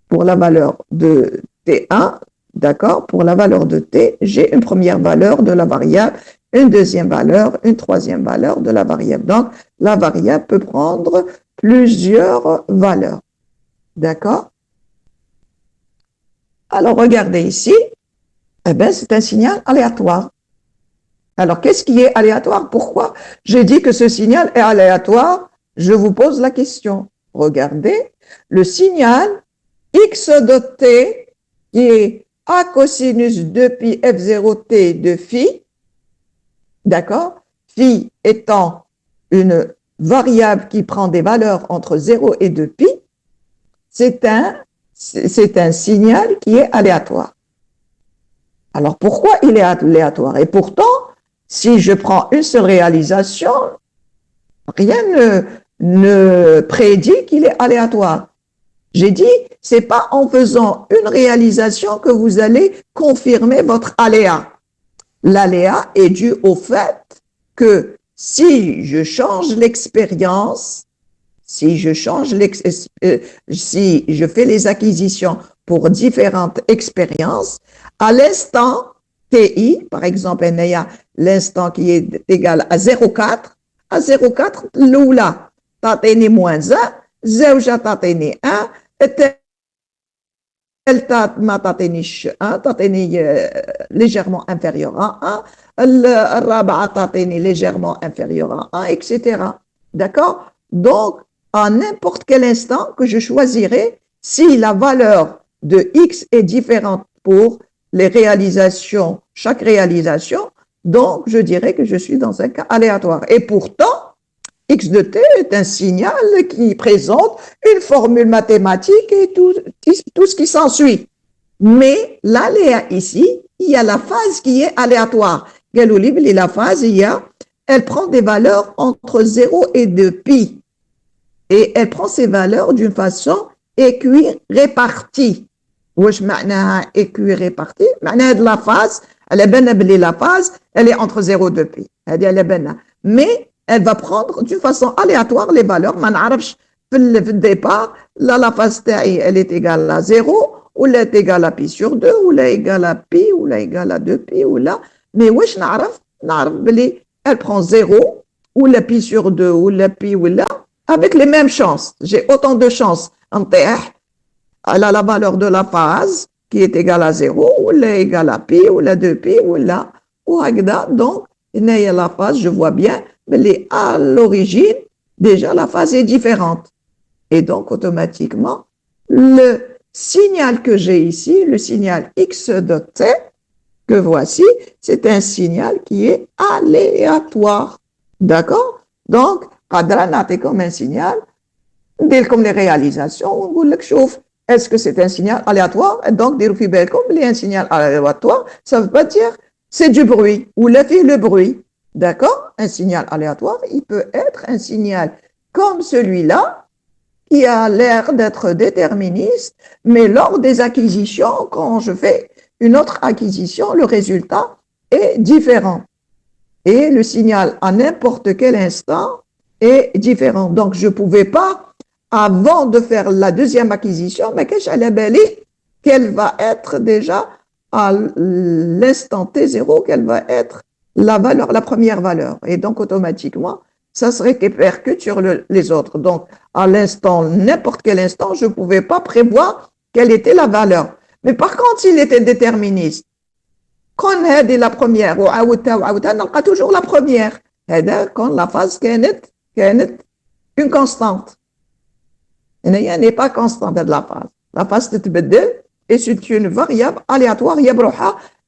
pour la valeur de T1, d'accord, pour la valeur de T, j'ai une première valeur de la variable, une deuxième valeur, une troisième valeur de la variable. Donc, la variable peut prendre plusieurs valeurs. D'accord? Alors, regardez ici, c'est un signal aléatoire. Alors, qu'est-ce qui est aléatoire? Pourquoi j'ai dit que ce signal est aléatoire? Je vous pose la question. Regardez, le signal x de t qui est a cosinus 2pi f0t de phi, d'accord? Phi étant une variable qui prend des valeurs entre 0 et 2pi, c'est un signal qui est aléatoire. Alors, pourquoi il est aléatoire? Et pourtant, si je prends une seule réalisation, rien ne prédit qu'il est aléatoire. J'ai dit, c'est pas en faisant une réalisation que vous allez confirmer votre aléa. L'aléa est dû au fait que si je change l'expérience, si je fais les acquisitions pour différentes expériences, à l'instant TI, par exemple, l'instant qui est égal à 0,4, à 0,4, l'oula, تعطيني moins 1, زوجة تعطيني 1, delta ما تعطينيش 1, تعطيني légèrement inférieur à 1, الرابعة تعطيني légèrement inférieur à 1, etc. D'accord? Donc, à n'importe quel instant que je choisirai, si la valeur de X est différente pour les réalisations, chaque réalisation, donc je dirais que je suis dans un cas aléatoire. Et pourtant, X de t est un signal qui présente une formule mathématique et tout ce qui s'ensuit. Mais l'aléa ici, il y a la phase qui est aléatoire. La phase, elle prend des valeurs entre 0 et 2 pi. Et elle prend ces valeurs d'une façon équirépartie. واش معناها équirépartie؟ معناها la phase, على بالنا بلي la phase, elle est entre 0 et 2 pi. هذه على بالنا. Mais elle va prendre d'une façon aléatoire les valeurs. ما نعرفش في الدépart, là la phase تاعي elle est égale à 0 ou elle est égale à pi sur 2 ou elle est égale à pi ou elle est égale à 2 pi ou là. Mais واش نعرف بلي elle prend 0 ou la pi sur 2 ou la pi ou là avec les mêmes chances. J'ai autant de chances elle a la valeur de la phase qui est égale à 0 ou elle est égale à pi ou la 2 pi ou là ou هكذا. Donc la phase, je vois bien, mais à l'origine, déjà la phase est différente. Et donc, automatiquement, le signal que j'ai ici, le signal X de t, que voici, c'est un signal qui est aléatoire. D'accord? Donc, c'est comme un signal, comme les réalisations, on vous le chauffe. Est-ce que c'est un signal aléatoire? Et donc, comme un signal aléatoire, ça ne veut pas dire c'est du bruit, ou le bruit. D'accord? Un signal aléatoire, il peut être un signal comme celui-là, qui a l'air d'être déterministe, mais lors des acquisitions, quand je fais une autre acquisition, le résultat est différent. Et le signal à n'importe quel instant est différent. Donc, je ne pouvais pas, avant de faire la deuxième acquisition, mais qu'elle va être déjà à l'instant T0, quelle va être la valeur, la première valeur. Et donc, automatiquement, ça se répercute sur les autres. Donc, à l'instant, n'importe quel instant, je ne pouvais pas prévoir quelle était la valeur. Mais par contre, s'il était déterministe, quand on a la première, on a toujours la première. Quand la phase est une constante. Elle n'est pas constante de la phase. La phase تتبدل et c'est une variable aléatoire,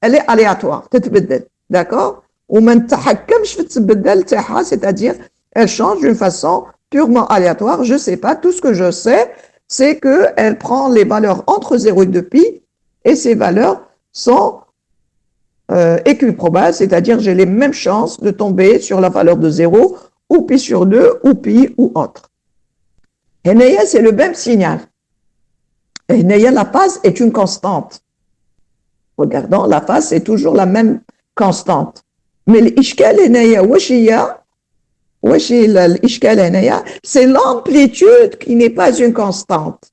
elle est aléatoire, تتبدل. D'accord? وما نتحكمش في التبدل تاعها, c'est-à-dire elle change d'une façon purement aléatoire. Je ne sais pas, tout ce que je sais, c'est qu'elle prend les valeurs entre 0 et 2 pi et ces valeurs sont équiprobables, c'est-à-dire j'ai les mêmes chances de tomber sur la valeur de 0 ou pi sur 2 ou pi ou autre. Et c'est le même signal. Et la phase est une constante. Regardons, la phase est toujours la même constante. Mais l'ishkal c'est l'amplitude qui n'est pas une constante.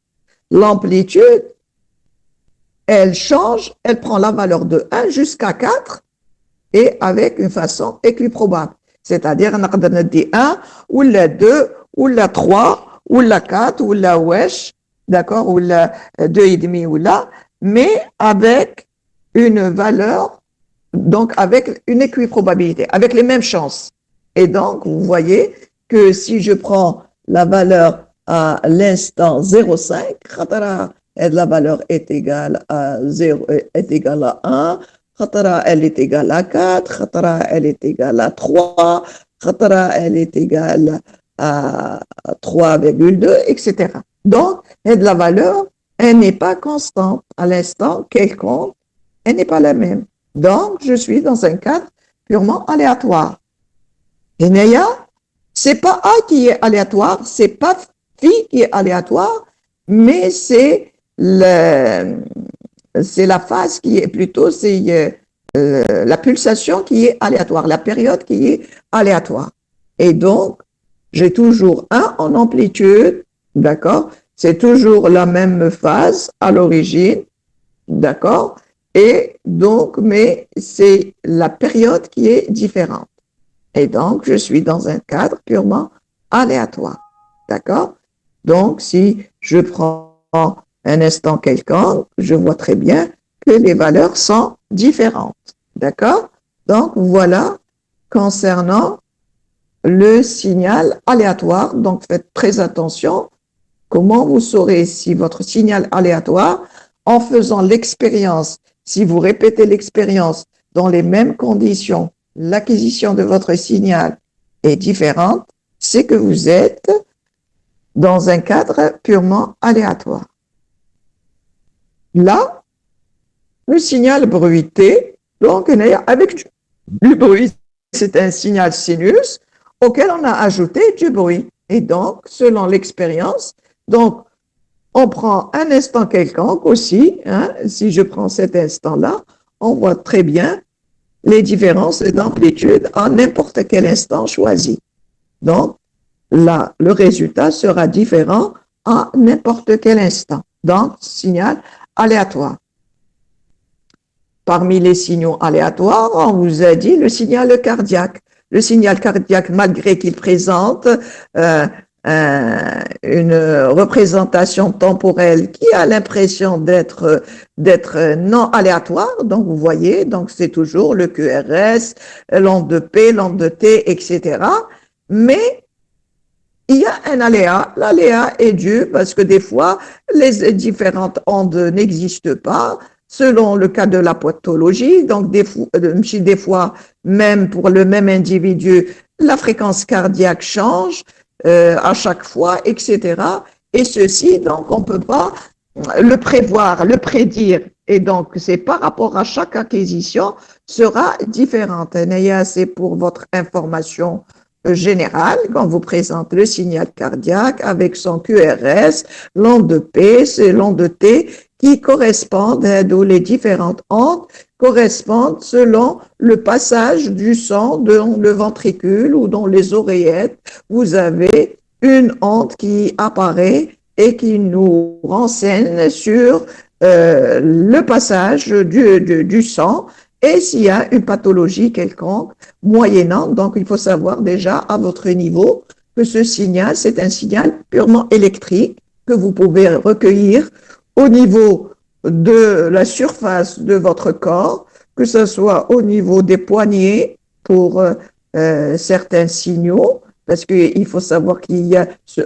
L'amplitude, elle change, elle prend la valeur de 1 jusqu'à 4 et avec une façon équiprobable. C'est-à-dire, on a dit 1 ou la 2 ou la 3 ou la 4 ou la wesh, d'accord, ou la 2,5 ou la, mais avec une valeur, donc avec une équiprobabilité, avec les mêmes chances. Et donc, vous voyez que si je prends la valeur à l'instant 0,5, la valeur est égale à 0, est égale à 1, elle est égale à 4, elle est égale à 3, elle est égale à 3,2, etc. Donc, la valeur, elle n'est pas constante à l'instant quelconque, elle n'est pas la même. Donc, je suis dans un cadre purement aléatoire. Et c'est pas A qui est aléatoire, c'est pas phi qui est aléatoire, mais c'est la phase qui est plutôt, c'est la pulsation qui est aléatoire, la période qui est aléatoire. Et donc, j'ai toujours 1 en amplitude, d'accord? C'est toujours la même phase à l'origine, d'accord? Et donc, mais c'est la période qui est différente. Et donc, je suis dans un cadre purement aléatoire. D'accord? Donc, si je prends un instant quelconque, je vois très bien que les valeurs sont différentes. D'accord? Donc, voilà concernant le signal aléatoire. Donc, faites très attention. Comment vous saurez si votre signal aléatoire, en faisant l'expérience, si vous répétez l'expérience dans les mêmes conditions, l'acquisition de votre signal est différente, c'est que vous êtes dans un cadre purement aléatoire. Là, le signal bruité, donc avec du bruit, c'est un signal sinus auquel on a ajouté du bruit. Et donc, selon l'expérience, donc, on prend un instant quelconque aussi, hein, si je prends cet instant-là, on voit très bien les différences d'amplitude à n'importe quel instant choisi. Donc, là, le résultat sera différent à n'importe quel instant. Donc, signal aléatoire. Parmi les signaux aléatoires, on vous a dit le signal cardiaque. Le signal cardiaque, malgré qu'il présente une représentation temporelle qui a l'impression d'être non aléatoire, donc vous voyez, donc c'est toujours le QRS, l'onde de P, l'onde de T, etc. Mais il y a un aléa. L'aléa est dû parce que des fois, les différentes ondes n'existent pas selon le cas de la pathologie. Donc, des fois, même pour le même individu, la fréquence cardiaque change à chaque fois, etc. Et ceci, donc, on ne peut pas le prévoir, le prédire. Et donc, c'est par rapport à chaque acquisition sera différente. N'ayez c'est pour votre information générale, quand vous présente le signal cardiaque avec son QRS, l'onde de P, c'est l'onde de T qui correspondent, d'où les différentes ondes correspondent selon le passage du sang dans le ventricule ou dans les oreillettes. Vous avez une onde qui apparaît et qui nous renseigne sur le passage du sang et s'il y a une pathologie quelconque moyennant. Donc, il faut savoir déjà à votre niveau que ce signal, c'est un signal purement électrique que vous pouvez recueillir au niveau de la surface de votre corps, que ce soit au niveau des poignets pour certains signaux, parce qu'il faut savoir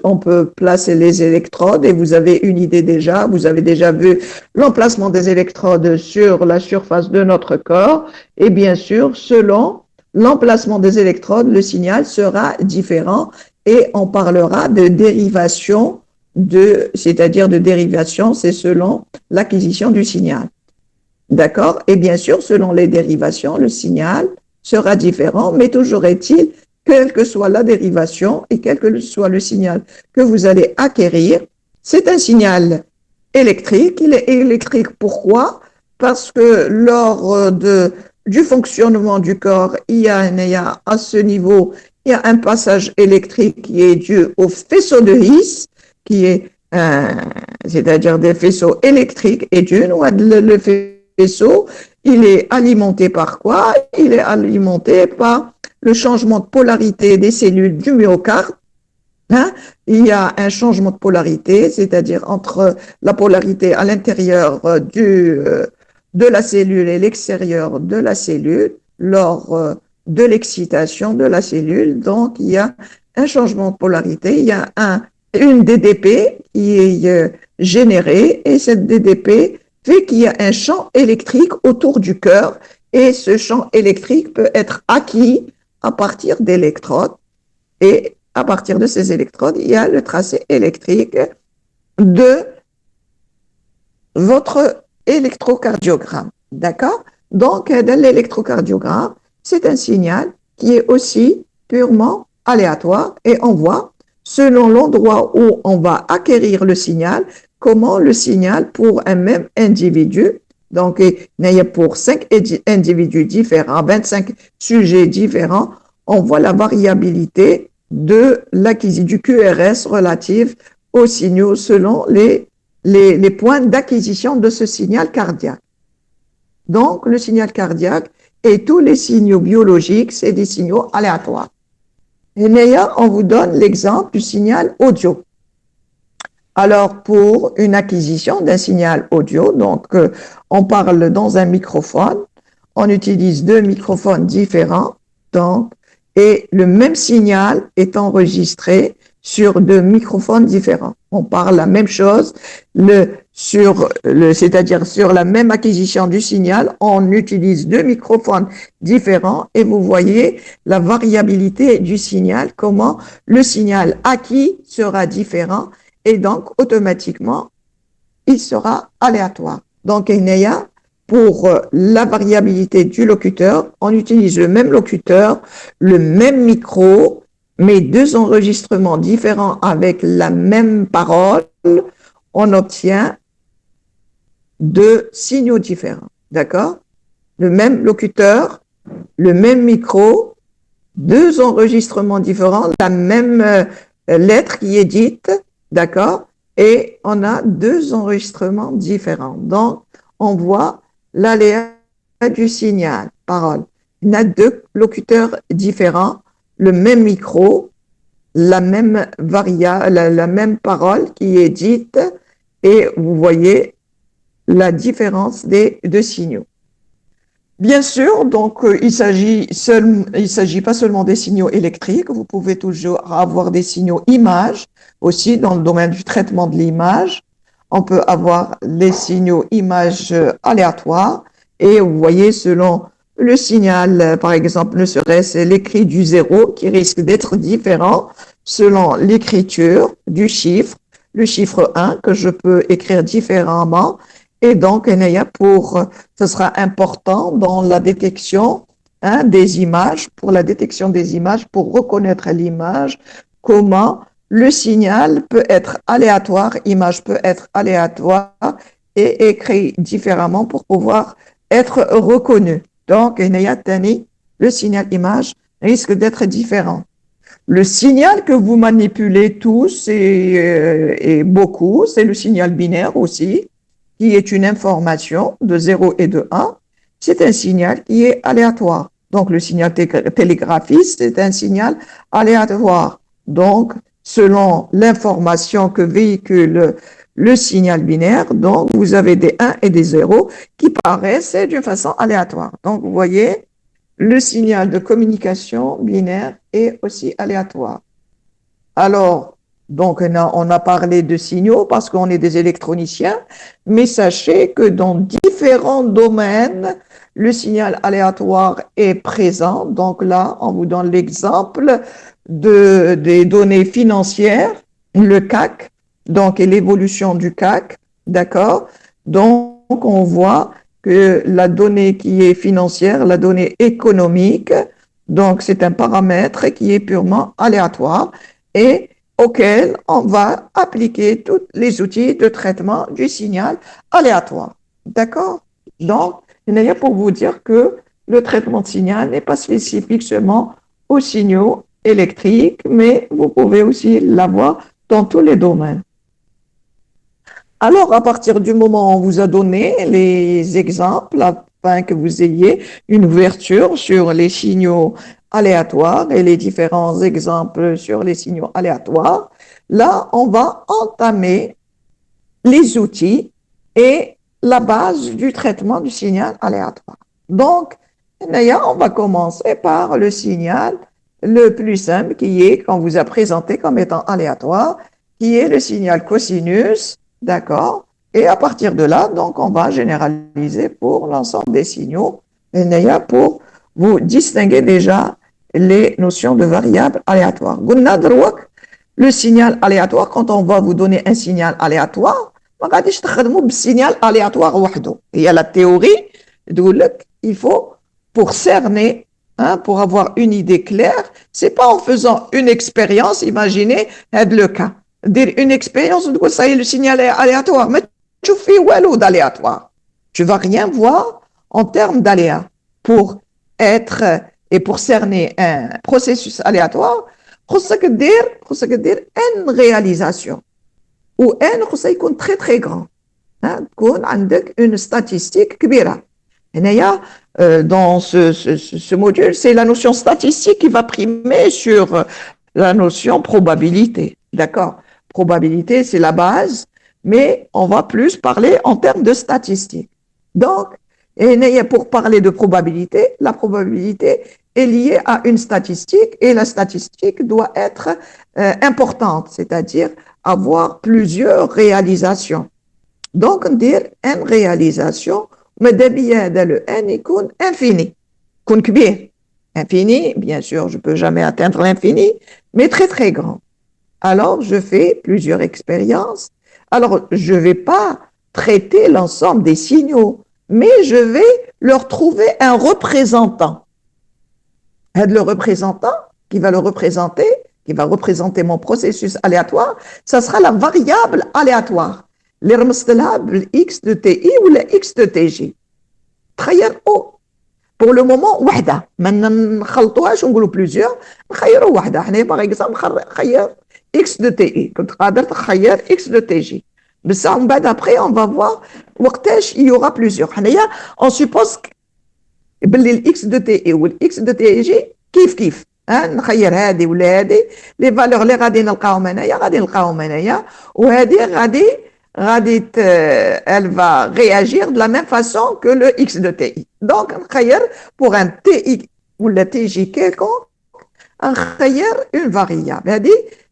on peut placer les électrodes et vous avez une idée déjà, vous avez déjà vu l'emplacement des électrodes sur la surface de notre corps et bien sûr, selon l'emplacement des électrodes, le signal sera différent et on parlera de dérivation c'est-à-dire de dérivation, c'est selon l'acquisition du signal. D'accord? Et bien sûr, selon les dérivations, le signal sera différent, mais toujours est-il, quelle que soit la dérivation et quel que soit le signal que vous allez acquérir, c'est un signal électrique. Il est électrique pourquoi? Parce que lors du fonctionnement du corps, il y a à ce niveau, il y a un passage électrique qui est dû au faisceau de Higgs, qui est, c'est-à-dire des faisceaux électriques et le faisceau, il est alimenté par quoi? Il est alimenté par le changement de polarité des cellules du myocarde. Hein? Il y a un changement de polarité, c'est-à-dire entre la polarité à l'intérieur de la cellule et l'extérieur de la cellule lors de l'excitation de la cellule. Donc, il y a un changement de polarité, il y a une DDP qui est générée et cette DDP fait qu'il y a un champ électrique autour du cœur et ce champ électrique peut être acquis à partir d'électrodes et à partir de ces électrodes, il y a le tracé électrique de votre électrocardiogramme. D'accord? Donc, dans l'électrocardiogramme, c'est un signal qui est aussi purement aléatoire et on voit selon l'endroit où on va acquérir le signal, comment le signal pour un même individu, donc pour 5 individus différents, 25 sujets différents, on voit la variabilité de l'acquisition du QRS relative aux signaux selon les points d'acquisition de ce signal cardiaque. Donc, le signal cardiaque et tous les signaux biologiques, c'est des signaux aléatoires. Et là, on vous donne l'exemple du signal audio. Alors, pour une acquisition d'un signal audio, donc on parle dans un microphone, on utilise deux microphones différents, donc, et le même signal est enregistré sur deux microphones différents. On parle la même chose, c'est-à-dire sur la même acquisition du signal, on utilise deux microphones différents et vous voyez la variabilité du signal, comment le signal acquis sera différent et donc automatiquement il sera aléatoire. Donc, pour la variabilité du locuteur, on utilise le même locuteur, le même micro, mais deux enregistrements différents avec la même parole, on obtient deux signaux différents. D'accord? Le même locuteur, le même micro, deux enregistrements différents, la même lettre qui est dite, d'accord? Et on a deux enregistrements différents. Donc, on voit l'aléa du signal, parole. Il y a deux locuteurs différents, le même micro, la même la même parole qui est dite, et vous voyez la différence des deux signaux. Bien sûr, donc il s'agit pas seulement des signaux électriques, vous pouvez toujours avoir des signaux images aussi dans le domaine du traitement de l'image. On peut avoir les signaux images aléatoires et vous voyez selon le signal, par exemple, ne serait-ce l'écrit du 0 qui risque d'être différent selon l'écriture du chiffre, le chiffre 1 que je peux écrire différemment. Et donc, ce sera important dans la détection des images, pour la détection des images, pour reconnaître l'image, comment le signal peut être aléatoire, image peut être aléatoire et écrit différemment pour pouvoir être reconnu. Donc, le signal image risque d'être différent. Le signal que vous manipulez tous et beaucoup, c'est le signal binaire aussi, qui est une information de 0 et de 1. C'est un signal qui est aléatoire. Donc, le signal télégraphique, c'est un signal aléatoire. Donc, selon l'information que véhicule le signal binaire, donc vous avez des 1 et des 0 qui paraissent d'une façon aléatoire. Donc, vous voyez, le signal de communication binaire est aussi aléatoire. Alors, donc, on a parlé de signaux parce qu'on est des électroniciens, mais sachez que dans différents domaines, le signal aléatoire est présent. Donc là, on vous donne l'exemple des données financières, le CAC, donc, et l'évolution du CAC, d'accord? Donc, on voit que la donnée qui est financière, la donnée économique, donc c'est un paramètre qui est purement aléatoire et auquel on va appliquer tous les outils de traitement du signal aléatoire. D'accord? Donc, il y a pour vous dire que le traitement de signal n'est pas spécifique seulement aux signaux électriques, mais vous pouvez aussi l'avoir dans tous les domaines. Alors, à partir du moment où on vous a donné les exemples, afin que vous ayez une ouverture sur les signaux aléatoires et les différents exemples sur les signaux aléatoires, là, on va entamer les outils et la base du traitement du signal aléatoire. Donc, on va commencer par le signal le plus simple qui est, qu'on vous a présenté comme étant aléatoire, qui est le signal cosinus, d'accord? Et à partir de là, donc, on va généraliser pour l'ensemble des signaux, pour vous distinguer déjà les notions de variables aléatoires. Le signal aléatoire, quand on va vous donner un signal aléatoire, signal aléatoire. Il y a la théorie, il faut, pour cerner, pour avoir une idée claire, c'est pas en faisant une expérience, imaginez, le cas. Dire une expérience, ça y est, le signal est aléatoire, mais tu fais walou d'aléatoire. Tu vas rien voir en termes d'aléa. Pour être et pour cerner un processus aléatoire, خصك دير une réalisation ou un خصها يكون très très grand. تكون عندك une statistique كبيرة. Dans ce module, c'est la notion statistique qui va primer sur la notion probabilité. D'accord? Probabilité, c'est la base, mais on va plus parler en termes de statistiques. Donc, pour parler de probabilité, la probabilité est liée à une statistique et la statistique doit être importante, c'est-à-dire avoir plusieurs réalisations. Donc, on dit une réalisation, mais le n يكون infini, يكون كبير. Infini, bien sûr, je ne peux jamais atteindre l'infini, mais très très grand. Alors, je fais plusieurs expériences. Alors, je ne vais pas traiter l'ensemble des signaux, mais je vais leur trouver un représentant. Le représentant qui va le représenter, qui va représenter mon processus aléatoire, ça sera la variable aléatoire. اللي رمزت لها بالإكس دو تي إي ولا إكس دو تي جي. تخيل pour le moment وحدة ما نخلطوهاش ونقولوا plusieurs نخيروا وحدة. حنا باغ اكزومبل نخير إكس دو تي إي كنت قادر تخير إكس دو تي جي بصح من بعد après on va voir وقتاش il y aura plusieurs. حنايا on suppose باللي الإكس دو تي إي والإكس دو تي جي كيف نخير هذه ولا هذه لي فالور اللي غادي نلقاهم هنايا وهذه غادي elle va réagir de la même façon que le x de ti. Donc نخير pour un ti ou le tj quelconque نخير une variable.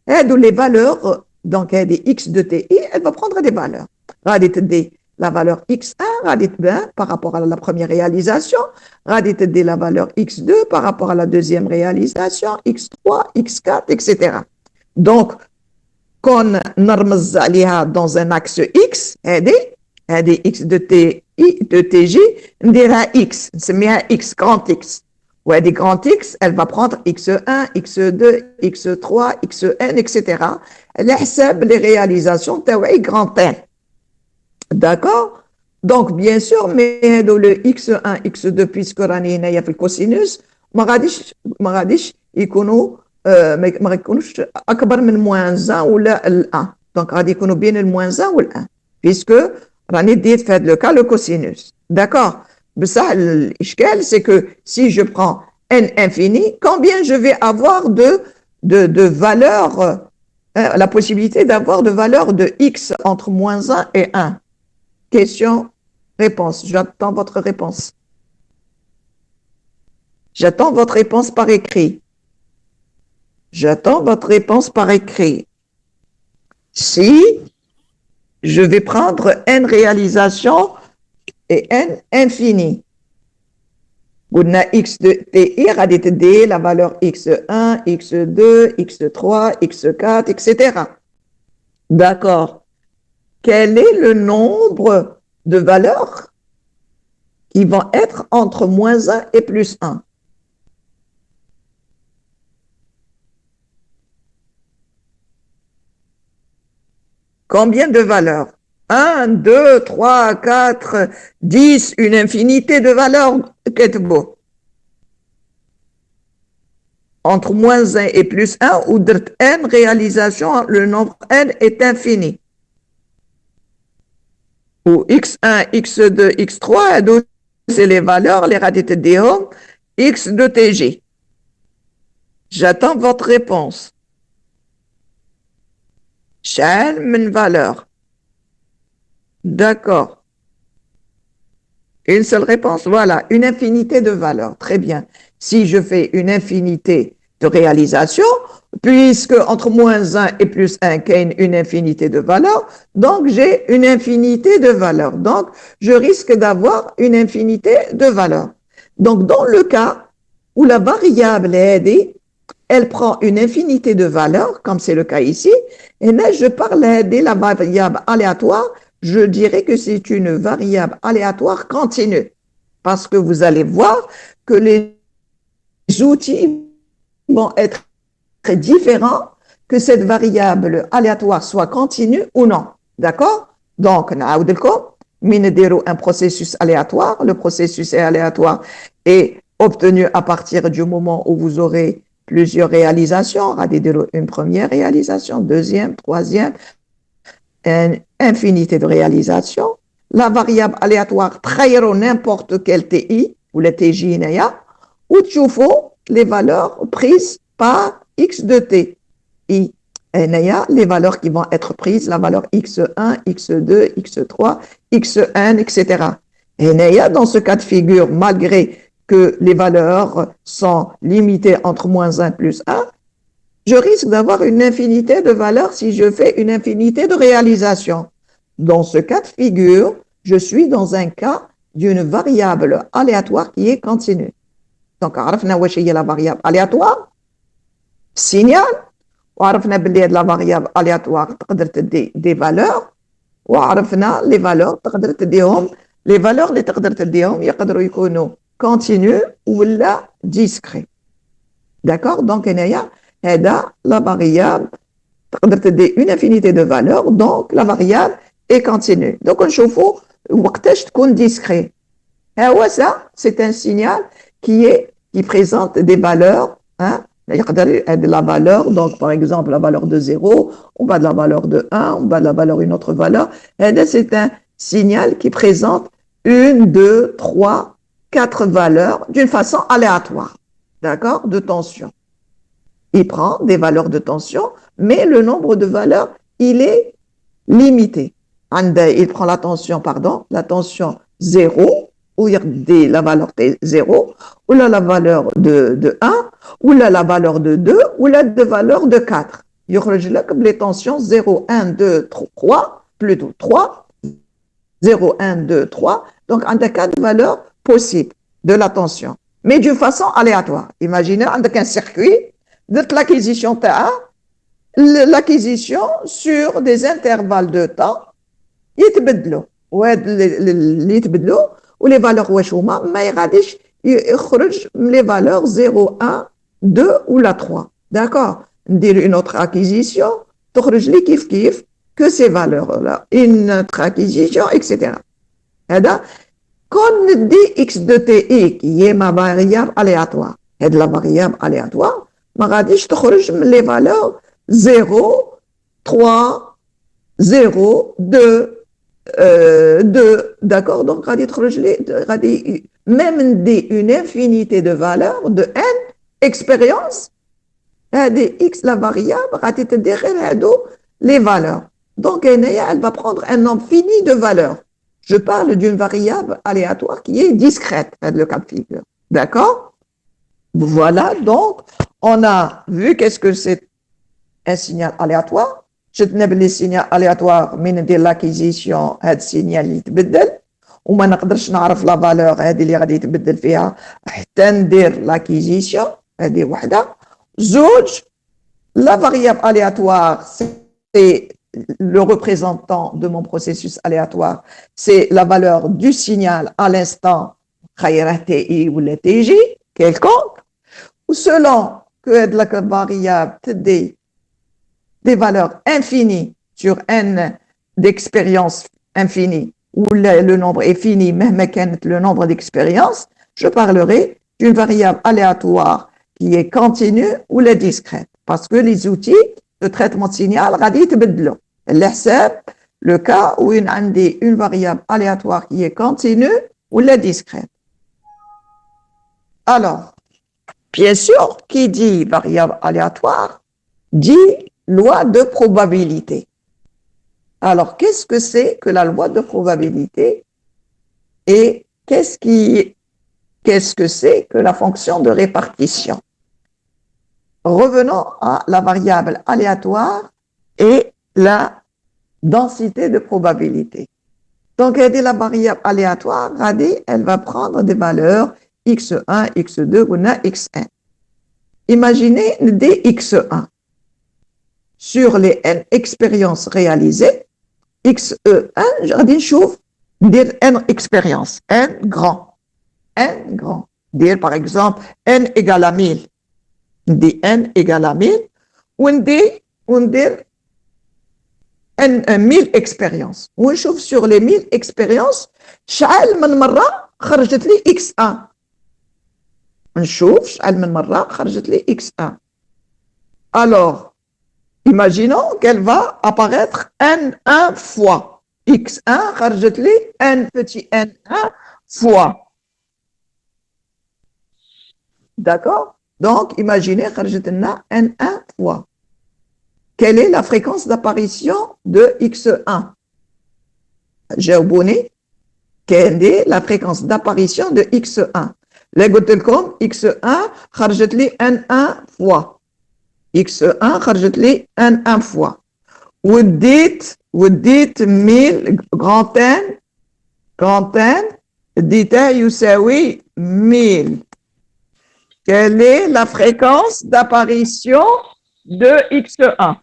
هادو les valeurs donc هذه x de ti elle va prendre des valeurs. غادي تدي la valeur x1 غادي تبان par rapport à la première réalisation, غادي تدي la valeur x2 par rapport à la deuxième réalisation, x3, x4, etc. Donc qu'on نرمز عليها dans un axe x هذه x de t de tj نديرها x نسميها x grand x وهذه grand x elle va prendre x1 x2 x3 xn etc. على حساب les réalisations تاوعي grand n. D'accord? Donc bien sûr mais le x1 x2 puisque راني هنايا في الكوسينوس ما غاديش يكونوا ما يكونوش اكبر من موان 1 ولا ال 1. دونك غادي يكونوا بين الموان 1 وال 1 بيسكو راني ديت في هذا لو كا لو كوسينوس. داكور بصح الاشكال سي كو سي جو برون n infini combien je vais avoir de valeurs la possibilité d'avoir de valeurs de x entre moins 1 et 1. Question réponse. J'attends votre réponse. J'attends votre réponse par écrit. J'attends votre réponse par écrit. Si je vais prendre n réalisations et n infini. قلنا x de ti غادي تدي la valeur x1, x2, x3, x4, etc. D'accord. Quel est le nombre de valeurs qui vont être entre moins 1 et plus 1? Combien de valeurs? 1, 2, 3, 4, 10, une infinité de valeurs. Qu'est-ce beau? Entre moins 1 et plus 1, ou n réalisation, le nombre n est infini. Ou x1, x2, x3, c'est les valeurs, les radités d'Eom, x de tg. J'attends votre réponse. شحال من valeur. D'accord. Une seule réponse, voilà, une infinité de valeurs. Très bien. Si je fais une infinité de réalisations, puisque entre moins 1 et plus 1, qu'il y a une infinité de valeurs, donc j'ai une infinité de valeurs. Donc, je risque d'avoir une infinité de valeurs. Donc, dans le cas où la variable est elle prend une infinité de valeurs, comme c'est le cas ici, et là, je parle de la variable aléatoire, je dirais que c'est une variable aléatoire continue, parce que vous allez voir que les outils vont être très différents, que cette variable aléatoire soit continue ou non. D'accord? Donc, un processus aléatoire, le processus aléatoire est obtenu à partir du moment où vous aurez plusieurs réalisations, une première réalisation, deuxième, troisième, une infinité de réalisations. la variable aléatoire تخيروا n'importe quel TI ou le TJ هنايا وتشوفوا les valeurs prises par X de T. I هنايا les valeurs qui vont être prises, la valeur X1, X2, X3, Xn, etc. هنايا dans ce cas de figure, malgré que les valeurs sont limitées entre moins 1 plus 1, je risque d'avoir une infinité de valeurs si je fais une infinité de réalisations. Dans ce cas de figure, je suis dans un cas d'une variable aléatoire qui est continue. Donc, عرفنا واش هي la variable aléatoire, signal, وعرفنا بلي هاد la variable aléatoire تقدر تدي des valeurs, وعرفنا les valeurs تقدر تديهم les valeurs اللي تقدر تديهم يقدروا يكونوا continu ولا discret. D'accord? Donc, هنايا هذا la variable تقدر تدي une infinité de valeurs, donc la variable est continue. Donc, نشوفوا وقتاش تكون discret. ها هو ça, c'est un signal qui présente des valeurs, hein? يقدر de la valeur, donc par exemple la valeur de 0, on va de la valeur de 1, on va de la valeur une autre valeur. هذا c'est un signal qui présente 1, 2, 3, 4 valeurs d'une façon aléatoire, d'accord, de tension. Il prend des valeurs de tension, mais le nombre de valeurs, il est limité. Il prend la tension 0, ou la valeur de 0, ou la valeur de 1, ou la valeur de 2, ou la valeur de 4. Il y aura les tensions 0, 1, 2, 3, plutôt 3, 0, 1, 2, 3. Donc, on a 4 valeurs possibles de la tension, mais d'une façon aléatoire. Imaginez, on a un circuit de l'acquisition sur des intervalles de temps, يتبدلوا les valeurs واش هما ما يغاديش يخرج les valeurs 0, 1, 2 ou la 3. D'accord? ندير une autre acquisition تخرج لي كيف que ces valeurs là, une autre acquisition, etc. هذا كون ندي x de ti qui est ma variable aléatoire. هاد la variable aléatoire ما غاديش تخرج من les valeurs 0, 3, 0, 2, 2, d'accord? Donc, même une infinité de valeurs de n expériences, des x, la variable, les valeurs. Donc, elle va prendre un nombre fini de valeurs. Je parle d'une variable aléatoire qui est discrète, le cas de figure. D'accord? Voilà, donc, on a vu qu'est-ce que c'est un signal aléatoire. شفنا باللي السينيال الياتوار من ندير لاكيزيسيون هاد السينيال اللي يتبدل وما نقدرش نعرف لا فالور هذه اللي غادي يتبدل فيها حتى ندير لاكيزيسيون. هذه وحده. زوج لا فاريابل aléatoire c'est le représentant de mon processus aléatoire, c'est la valeur du signal à l'instant خيره TI ou le TJ quelconque, ou selon que la variable تدي des valeurs infinies sur n d'expériences infinies, où le nombre est fini, même le nombre d'expériences, je parlerai d'une variable aléatoire qui est continue ou la discrète. Parce que les outils de traitement de signal, le cas où une variable aléatoire qui est continue ou la discrète. Alors, bien sûr, qui dit variable aléatoire, dit loi de probabilité. Alors, qu'est-ce que c'est que la loi de probabilité et qu'est-ce que c'est que la fonction de répartition? Revenons à la variable aléatoire et la densité de probabilité. Donc, la variable aléatoire, elle va prendre des valeurs x1, x2 ou xn. Imaginez des x1. Sur les n expériences réalisées, XE1, je vais dire n expériences, n grand. Dire par exemple n égale à 1000. Dit n égale à 1000, ou dire n 1000 expériences. On trouve sur les 1000 expériences, شحال من مرة خرجت لي x1. نشوف شحال من مرة خرجت لي x1. Alors, imaginons qu'elle va apparaître n1 fois. x1 خرجت لي n petit n1 fois. D'accord? Donc, imaginez خرجت لنا n1 fois. Quelle est la fréquence d'apparition de x1? جاوبوني. Quelle est la fréquence d'apparition de x1? Là, قلت لكم x1 خرجت لي n1 fois. x1 خرجت لي n1 fois. وديت 1000 grand n ديتها يساوي 1000. Quelle est la fréquence d'apparition de x1?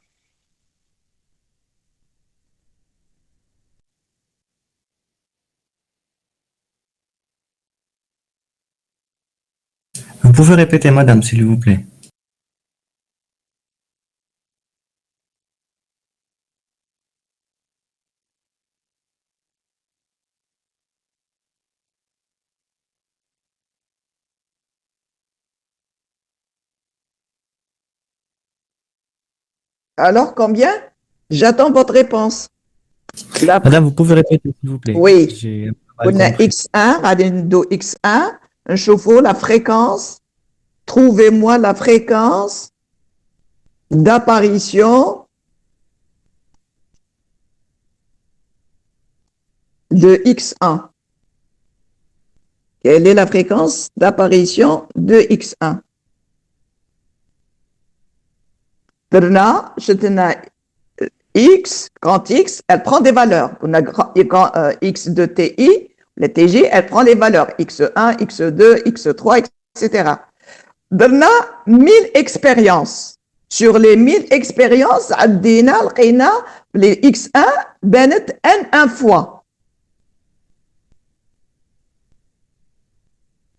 Vous pouvez répéter, madame, s'il vous plaît. Alors, combien? J'attends votre réponse. Madame, vous pouvez répéter, s'il vous plaît. Oui. J'ai On a x1, غادي ندو x1, نشوفوا la fréquence. Trouvez-moi la fréquence d'apparition de x1. Quelle est la fréquence d'apparition de x1? شتنا x, quand x, elle prend des valeurs. On a x de ti, le tj, elle prend les valeurs x1, x2, x3, etc. درنا 1000 expériences. Sur les 1000 expériences, عدينا لقينا les x1 بانت n1 fois.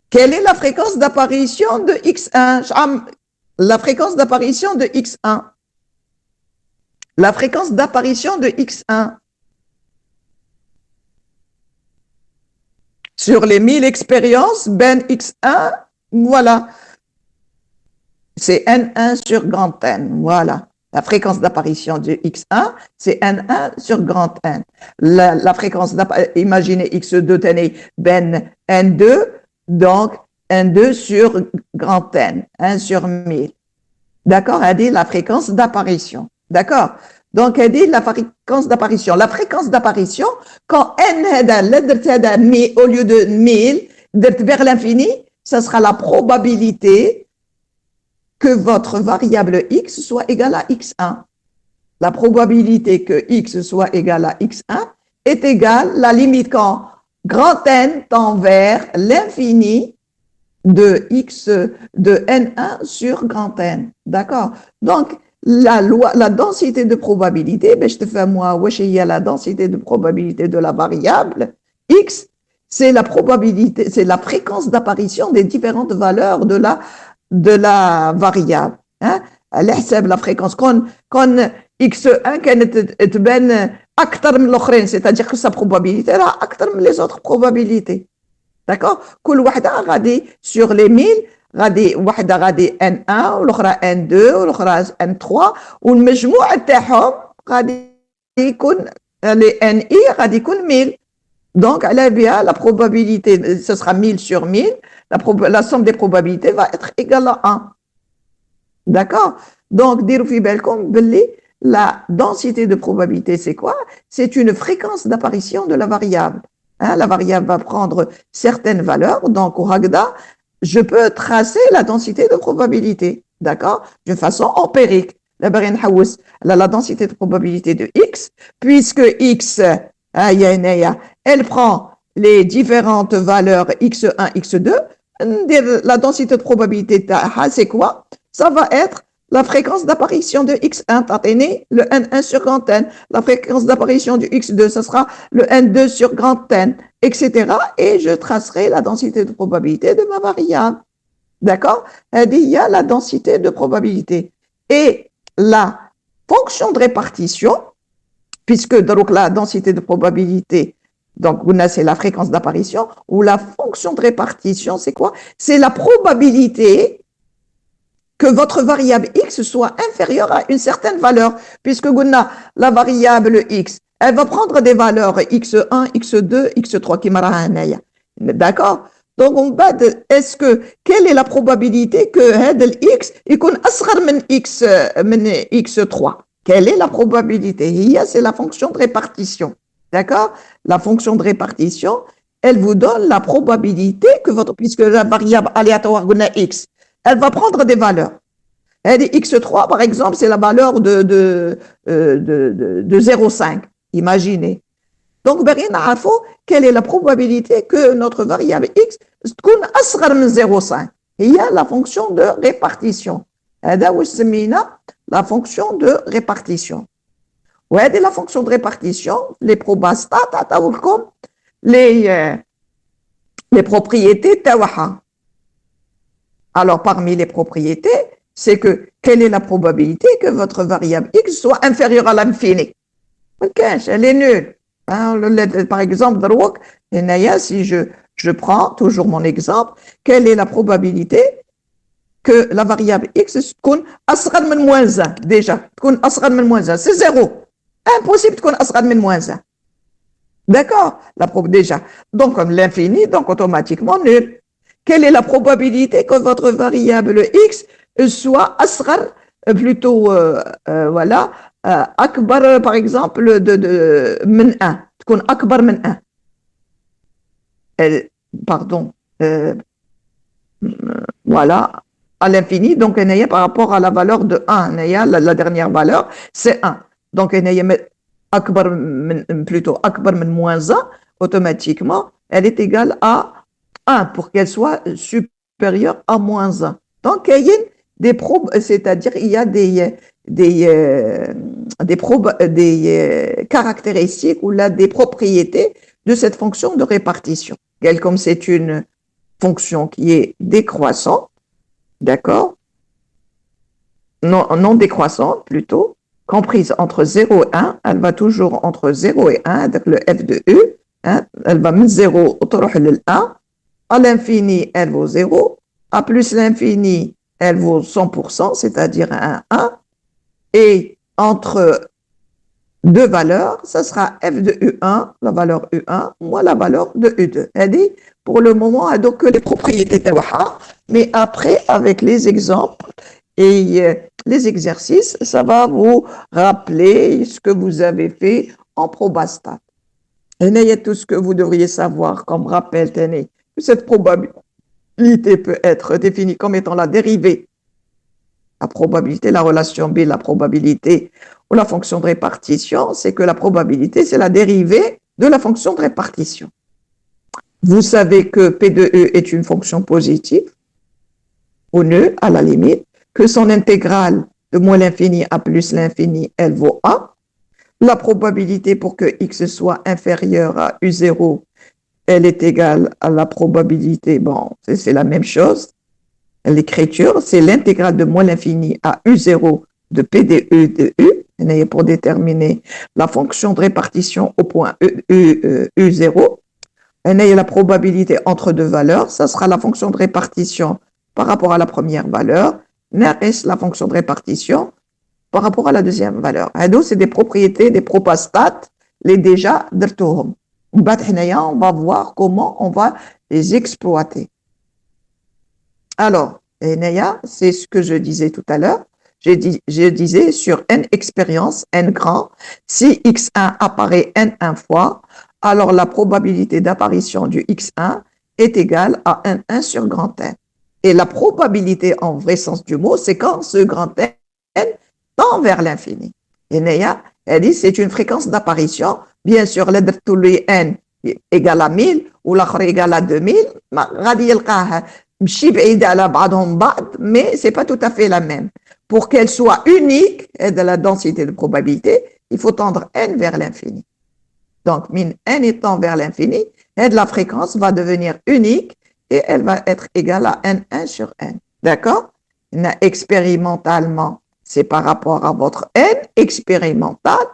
Quelle est la fréquence d'apparition de x1? La fréquence d'apparition de x1. La fréquence d'apparition de x1. Sur les 1000 expériences, ben x1, voilà. C'est n1 sur grand N, voilà. La fréquence d'apparition de x1, c'est n1 sur grand N. La fréquence d'apparition, imaginez x2 tenez ben n2, donc n2 sur grand N, 1 sur 1000. D'accord? Elle dit la fréquence d'apparition. D'accord? Donc, elle dit la fréquence d'apparition. La fréquence d'apparition, quand n au lieu de 1000, vers l'infini, ça sera la probabilité que votre variable x soit égale à x1. La probabilité que x soit égal à x1 est égale à la limite quand grand N tend vers l'infini de x de n1 sur grand N. D'accord? Donc, la densité de probabilité, ben, je te fais moi, wesh, il y a la densité de probabilité de la variable x, c'est la probabilité, c'est la fréquence d'apparition des différentes valeurs de la variable. Hein? الحساب la fréquence quand x1 كانت تبان أكثر من الآخرين, c'est-à-dire que sa probabilité là أكثر من les autres probabilités. D'accord? كل وحدة غادي sur les 1000 غادي وحدة غادي n1 والأخرى n2 والأخرى n3 والمجموع تاعهم غادي يكون les ni غادي يكون 1000. Donc على بها la probabilité, ce sera 1000 sur 1000, la somme des probabilités va être égale à 1. D'accord? Donc ديروا في بالكم باللي la densité de probabilité c'est quoi? C'est une fréquence d'apparition de la variable. Hein, la variable va prendre certaines valeurs, donc au Hagda, je peux tracer la densité de probabilité, d'accord? De façon empirique. La densité de probabilité de x, puisque x, elle prend les différentes valeurs x1, x2, la densité de probabilité, c'est quoi? Ça va être la fréquence d'apparition de x1, le n1 sur grand N. La fréquence d'apparition du x2, ce sera le n2 sur grand N, etc. Et je tracerai la densité de probabilité de ma variable. D'accord? Il y a la densité de probabilité. Et la fonction de répartition, puisque donc la densité de probabilité, donc c'est la fréquence d'apparition, ou la fonction de répartition, c'est quoi? C'est la probabilité que votre variable x soit inférieure à une certaine valeur, puisque la variable x, Elle va prendre des valeurs x1, x2, x3 qui m'a d'accord? Donc, on va quelle est la probabilité que x يكون أصغر من x3? Quelle est la probabilité? C'est la fonction de répartition. D'accord? La fonction de répartition, elle vous donne la probabilité que puisque la variable aléatoire x, elle va prendre des valeurs. x3, par exemple, c'est la valeur de 0,5. Imaginez. Donc, quelle est la probabilité que notre variable x تكون أصغر من 0,5? Il y a la fonction de répartition. La fonction de répartition. وهذه la fonction de répartition, les probastats, les propriétés تاعها. Alors, parmi les propriétés, c'est que quelle est la probabilité que votre variable x soit inférieure à l'infini? Elle est nulle. Par exemple, si je prends toujours mon exemple, quelle est la probabilité que la variable x تكون أصغر من moins 1? Déjà, تكون أصغر من moins 1, c'est 0. Impossible تكون أصغر من moins 1. D'accord? Déjà. Donc, comme l'infini, donc automatiquement nul. Quelle est la probabilité que votre variable x soit أصغر, plutôt, voilà, أكبر, par exemple, من 1. تكون أكبر من 1. Pardon. Voilà. À l'infini, donc par rapport à la valeur de 1, la dernière valeur, c'est 1. Donc, plutôt أكبر من moins 1, automatiquement, elle est égale à 1 pour qu'elle soit supérieure à moins 1. Donc, il y a c'est-à-dire il y a des caractéristiques ou là des propriétés de cette fonction de répartition. Comme c'est une fonction qui est décroissante, d'accord? Non décroissante plutôt, comprise entre 0 et 1, elle va toujours entre 0 et 1, donc le f de u, elle va من 0 وتروح لل 1, à l'infini elle vaut 0, à plus l'infini elle vaut 100%, c'est-à-dire un 1, et entre deux valeurs, ça sera f de u1, la valeur u1, moins la valeur de u2. Elle dit, pour le moment, elle donc que les propriétés tawaha, mais après, avec les exemples et les exercices, ça va vous rappeler ce que vous avez fait en probastat. Et il y a tout ce que vous devriez savoir comme rappel, tenez, que cette probabilité peut être définie comme étant la dérivée. La probabilité, la relation B, la probabilité ou la fonction de répartition, c'est que la probabilité, c'est la dérivée de la fonction de répartition. Vous savez que P de E est une fonction positive, ou nœud, à la limite, que son intégrale de moins l'infini à plus l'infini, elle vaut 1. La probabilité pour que x soit inférieur à U0, elle est égale à la probabilité, bon, c'est la même chose. L'écriture, c'est l'intégrale de moins l'infini à U0 de P de E de U, pour déterminer la fonction de répartition au point U0. La probabilité entre deux valeurs, ça sera la fonction de répartition par rapport à la première valeur, la fonction de répartition par rapport à la deuxième valeur. C'est des propriétés, des probastats, les déjà درتوهم. On va voir comment on va les exploiter. Alors, c'est ce que je disais tout à l'heure. Je disais sur n expérience, n grand, si x1 apparaît n1 fois, alors la probabilité d'apparition du x1 est égale à n1 sur grand N. Et la probabilité en vrai sens du mot, c'est quand ce grand N tend vers l'infini. Et Néa, elle dit c'est une fréquence d'apparition. Bien sûr, le n égale à 1000 ou l'autre égale à 2000, mais c'est pas tout à fait la même. Pour qu'elle soit unique et de la densité de probabilité, il faut tendre n vers l'infini. Donc, min n étant vers l'infini, la fréquence va devenir unique et elle va être égale à n1 sur n. D'accord? Expérimentalement, c'est par rapport à votre n expérimental.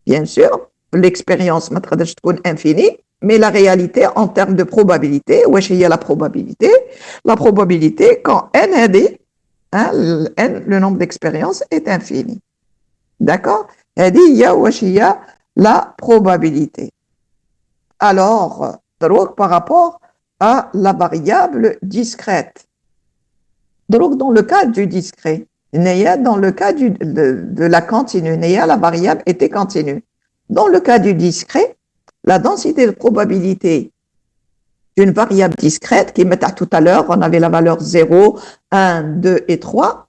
Bien sûr, l'expérience ma تقدرش تكون infinie, mais la réalité en termes de probabilité, wesh il y a la probabilité quand n, le nombre d'expériences est infini. D'accord? هذه هي واش هي la probabilité. Alors, donc, par rapport à la variable discrète. Donc, dans le cas du discret, dans le cas de la continue, la variable était continue. Dans le cas du discret, la densité de probabilité d'une variable discrète, qui mettait tout à l'heure, on avait la valeur 0, 1, 2 et 3.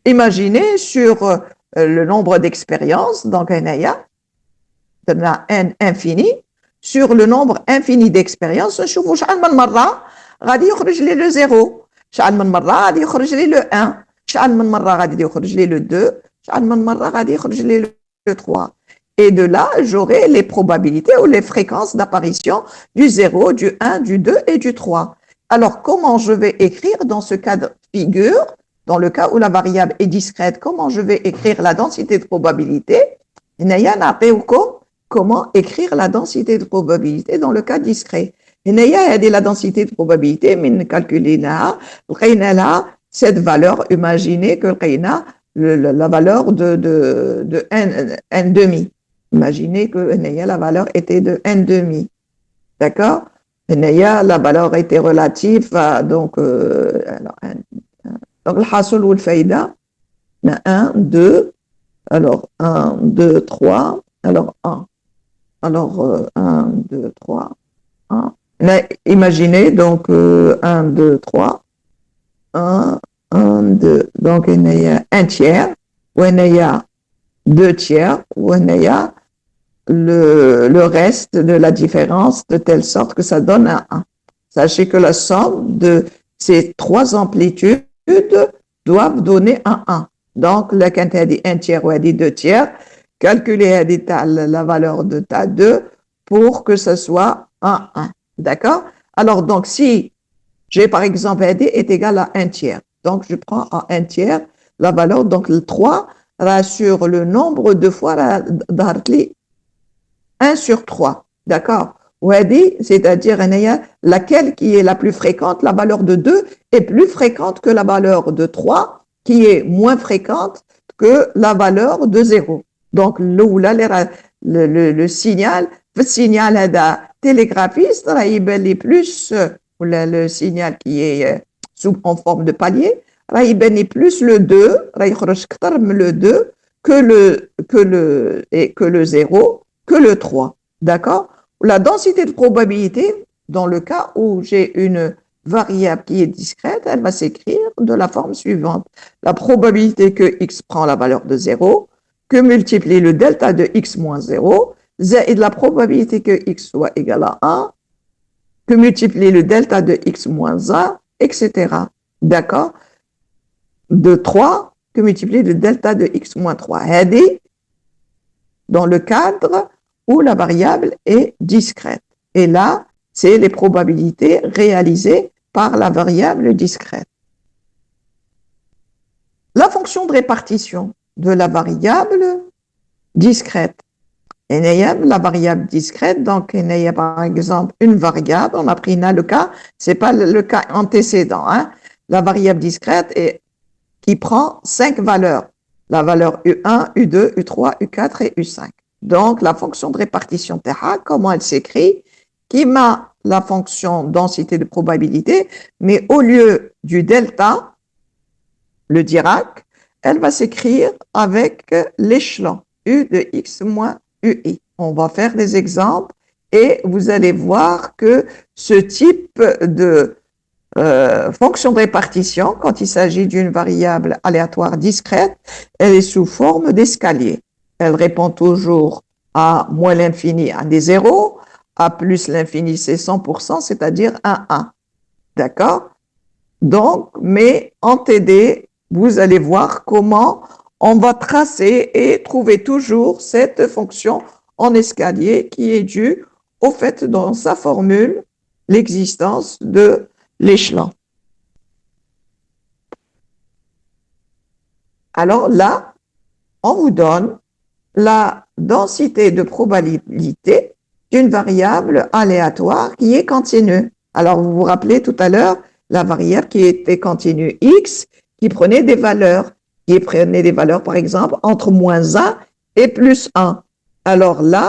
Imaginez sur le nombre d'expériences, donc on a n infini, sur le nombre infini d'expériences, نشوفوا شحال من مرة غادي يخرج لي le 0, شحال من مرة غادي يخرج لي le 1, شحال من مرة غادي يخرج لي le 2, شحال من مرة غادي يخرج لي le 3. Et de là, j'aurai les probabilités ou les fréquences d'apparition du 0, du 1, du 2 et du 3. Alors, comment je vais écrire dans ce cas de figure, dans le cas où la variable est discrète, comment je vais écrire la densité de probabilité? Comment écrire la densité de probabilité dans le cas discret. La densité de probabilité, mais calculer cette valeur, imaginez que la valeur de n demi. Imaginez que la valeur était de n demi. D'accord? La valeur était relative à, donc, le hasul ou le faïda, 1, 2, alors 1, 2, 3, alors 1. Alors, 1, 2, 3, 1. Imaginez, donc, 1, 2, 3, 1, 2. Donc, il y a un tiers, ou il y a 2 tiers, ou il y a le reste de la différence, de telle sorte que ça donne un 1. Sachez que la somme de ces 3 amplitudes doivent donner un 1. Donc, là, quand il y a un tiers ou 2 tiers, calculer la valeur de ta 2 pour que ce soit un 1. D'accord? Alors, donc, si j'ai par exemple AD est égal à 1 tiers, donc je prends à 1 tiers la valeur, donc le 3 rassure le nombre de fois 1 sur 3. D'accord? Ou AD, c'est-à-dire laquelle qui est la plus fréquente, la valeur de 2 est plus fréquente que la valeur de 3, qui est moins fréquente que la valeur de 0. Donc, le signal, le signal télégraphiste, il est plus, le signal qui est en forme de palier, il est plus le 2, le 2 que le 0, que le 3. D'accord? La densité de probabilité, dans le cas où j'ai une variable qui est discrète, elle va s'écrire de la forme suivante. La probabilité que x prend la valeur de 0, que multiplier le delta de x moins 0, et de la probabilité que x soit égal à 1, que multiplier le delta de x moins 1, etc. D'accord? De 3, que multiplier le delta de x moins 3. Dans le cadre où la variable est discrète. Et là, c'est les probabilités réalisées par la variable discrète. La fonction de répartition de la variable discrète. Et la variable discrète, donc il y a par exemple une variable, on a pris là le cas, c'est pas le cas antécédent, hein. La variable discrète est qui prend 5 valeurs, la valeur U1, U2, U3, U4 et U5. Donc la fonction de répartition TH, comment elle s'écrit? Qui m'a la fonction densité de probabilité, mais au lieu du delta, le Dirac, elle va s'écrire avec l'échelon U de x moins UI. On va faire des exemples et vous allez voir que ce type de fonction de répartition, quand il s'agit d'une variable aléatoire discrète, elle est sous forme d'escalier. Elle répond toujours à moins l'infini à des zéros, à plus l'infini c'est 100%, c'est-à-dire un 1. D'accord? Donc, mais en TD, vous allez voir comment on va tracer et trouver toujours cette fonction en escalier qui est due au fait dans sa formule l'existence de l'échelon. Alors là, on vous donne la densité de probabilité d'une variable aléatoire qui est continue. Alors, vous vous rappelez tout à l'heure, la variable qui était continue x, qui prenait des valeurs, par exemple, entre moins 1 et plus 1. Alors là,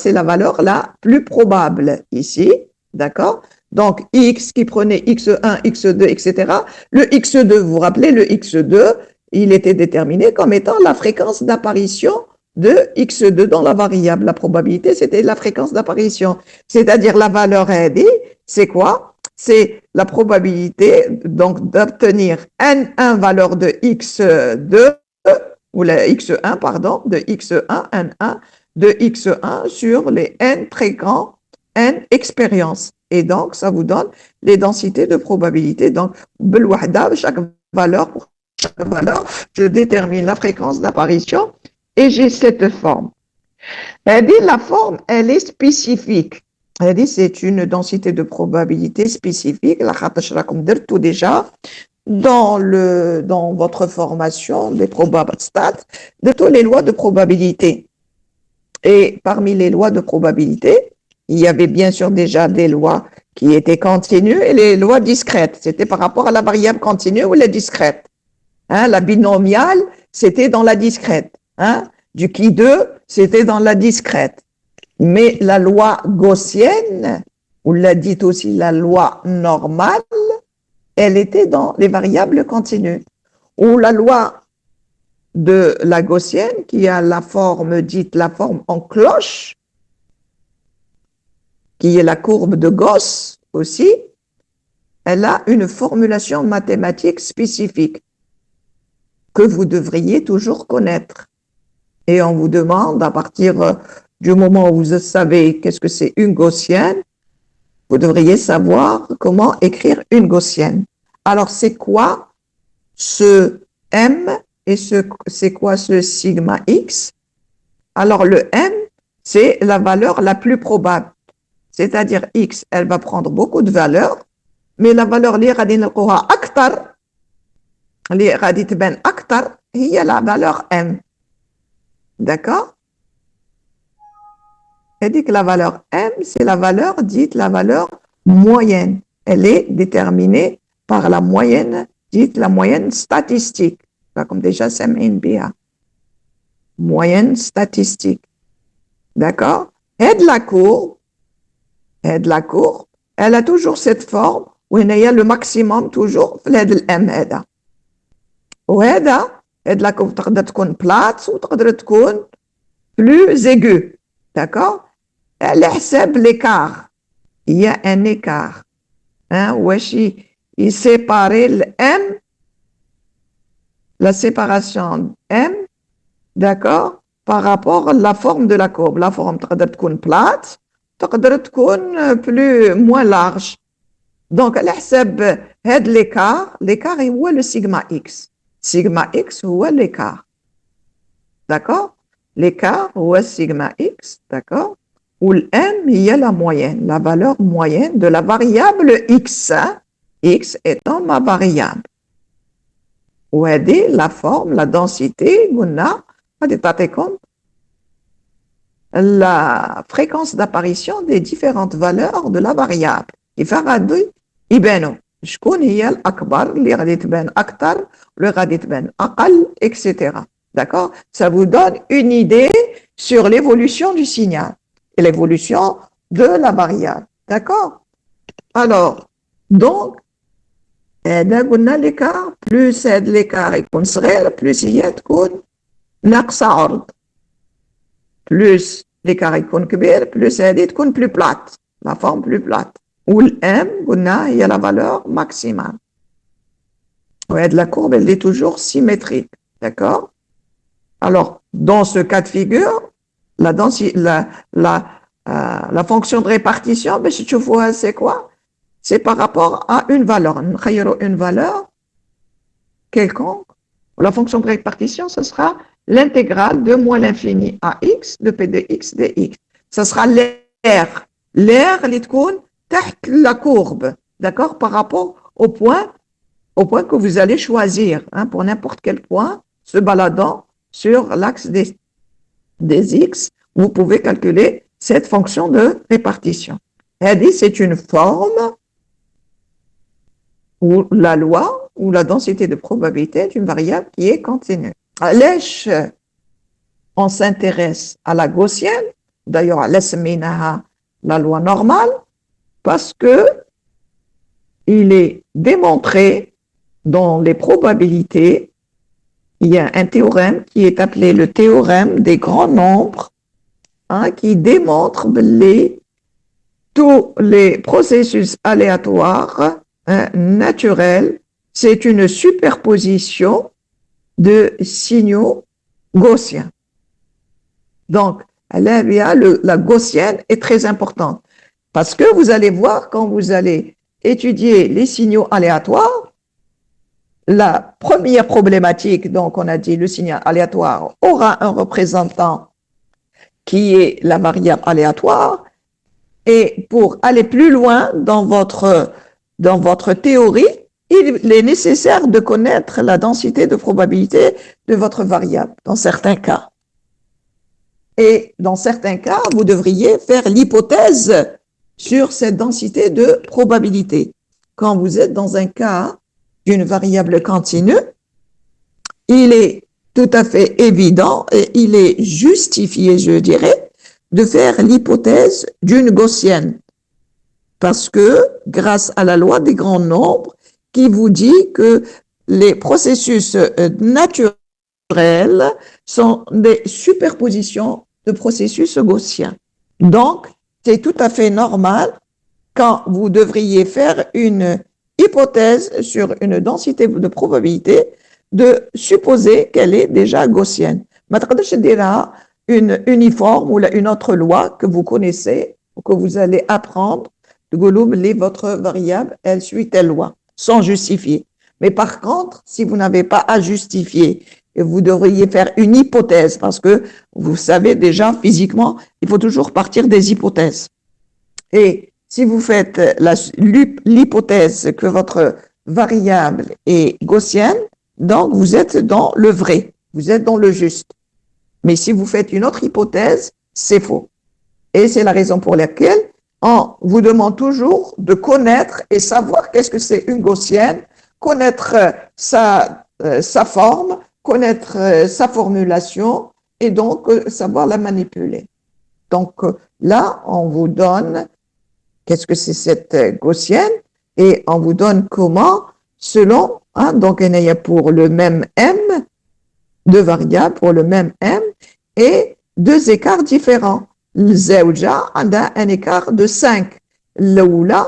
c'est la valeur la plus probable ici, d'accord? Donc, x qui prenait x1, x2, etc. Le x2, vous vous rappelez, le x2, il était déterminé comme étant la fréquence d'apparition de x2 dans la variable. La probabilité, c'était la fréquence d'apparition. C'est-à-dire la valeur RD, c'est quoi? C'est la probabilité donc d'obtenir n1 valeur de x2, ou la x1, pardon, de x1, n1, de x1 sur les n très grands, n expériences. Et donc, ça vous donne les densités de probabilité. Donc, chaque valeur, je détermine la fréquence d'apparition et j'ai cette forme. Elle dit la forme, elle est spécifique. Elle dit c'est une densité de probabilité spécifique. Tout déjà dans votre formation des probabilistats de toutes les lois de probabilité. Et parmi les lois de probabilité, il y avait bien sûr déjà des lois qui étaient continues et les lois discrètes. C'était par rapport à la variable continue ou la discrète. Hein, la binomiale, c'était dans la discrète. Hein, du qui 2, c'était dans la discrète. Mais la loi gaussienne, on l'a dit aussi la loi normale, elle était dans les variables continues. Ou la loi de la gaussienne, qui a la forme dite la forme en cloche, qui est la courbe de Gauss aussi, elle a une formulation mathématique spécifique que vous devriez toujours connaître. Et on vous demande, à partir du moment où vous savez qu'est-ce que c'est une gaussienne, vous devriez savoir comment écrire une gaussienne. Alors, c'est quoi ce M et c'est quoi ce sigma X? Alors, le M, c'est la valeur la plus probable. C'est-à-dire X, elle va prendre beaucoup de valeurs, mais la valeur li غادي نلقوها أكثر اللي غادي تبان أكثر هي la valeur M. D'accord? Elle dit que la valeur M, c'est la valeur dite la valeur moyenne. Elle est déterminée par la moyenne, dite la moyenne statistique. Comme déjà سامعين بها. Moyenne statistique. D'accord? Et de la courbe, elle a toujours cette forme où il y a le maximum toujours في هذا الام هذا. وهذا هاد la courbe تقدر تكون plate وتقدر تكون plus aiguë. D'accord? Elle حساب l'écart. Il y a un écart. Hein, واش il séparait le M, la séparation M, d'accord, par rapport à la forme de la courbe. La forme تقدر تكون plate, تقدر تكون moins large. Donc, على حساب هاد l'écart هو le sigma X. Sigma X هو l'écart. D'accord? L'écart هو sigma X, d'accord? Où le M, il y a la moyenne, la valeur moyenne de la variable X. Hein? X étant ma variable. Où est la forme, la densité, la fréquence d'apparition des différentes valeurs de la variable. شكون هي الأكبر اللي غادي تبان أكثر اللي غادي تبان أقل etc. D'accord? Ça vous donne une idée sur l'évolution du signal et l'évolution de la variable. D'accord? Alors, donc, قلنا l'écart, plus l'écart يكون صغير, plus هي تكون ناقصة عرض. Plus l'écart يكون كبير, plus هذه تكون plus plate, la forme plus plate. Où le M, قلنا هي la valeur maximale. Ouais, de la courbe, elle est toujours symétrique. D'accord? Alors, dans ce cas de figure, la fonction de répartition, ben, si tu vois, c'est quoi? C'est par rapport à une valeur. Une valeur quelconque. La fonction de répartition, ce sera l'intégrale de moins l'infini à x de p de x dx. Ce sera l'air. L'air, elle est تحت la courbe. D'accord? Par rapport au point que vous allez choisir, hein, pour n'importe quel point, se baladant sur l'axe des x, vous pouvez calculer cette fonction de répartition. Elle dit c'est une forme où la loi ou la densité de probabilité est une variable qui est continue. علاش on s'intéresse à la gaussienne, d'ailleurs, la loi normale, parce que il est démontré dans les probabilités, il y a un théorème qui est appelé le théorème des grands nombres, qui démontre tous les processus aléatoires naturels, c'est une superposition de signaux gaussiens. Donc, la gaussienne est très importante parce que vous allez voir quand vous allez étudier les signaux aléatoires, la première problématique, donc on a dit le signal aléatoire aura un représentant qui est la variable aléatoire, et pour aller plus loin dans votre théorie, il est nécessaire de connaître la densité de probabilité de votre variable dans certains cas. Et dans certains cas, vous devriez faire l'hypothèse sur cette densité de probabilité. Quand vous êtes dans un cas d'une variable continue, il est tout à fait évident et il est justifié, je dirais, de faire l'hypothèse d'une gaussienne. Parce que, grâce à la loi des grands nombres, qui vous dit que les processus naturels sont des superpositions de processus gaussiens. Donc, c'est tout à fait normal quand vous devriez faire une hypothèse sur une densité de probabilité de supposer qu'elle est déjà gaussienne. Une uniforme ou une autre loi que vous connaissez ou que vous allez apprendre, votre variable, elle suit telle loi, sans justifier. Mais par contre, si vous n'avez pas à justifier, vous devriez faire une hypothèse parce que vous savez déjà physiquement, il faut toujours partir des hypothèses. Et si vous faites l'hypothèse que votre variable est gaussienne, donc vous êtes dans le vrai, vous êtes dans le juste. Mais si vous faites une autre hypothèse, c'est faux. Et c'est la raison pour laquelle on vous demande toujours de connaître et savoir qu'est-ce que c'est une gaussienne, connaître sa forme, connaître sa formulation et donc savoir la manipuler. Donc là, on vous donne qu'est-ce que c'est cette gaussienne et on vous donne comment selon, donc il y a pour le même M, deux variables pour le même M et deux écarts différents. الزوجة عندها un écart de 5. الأولى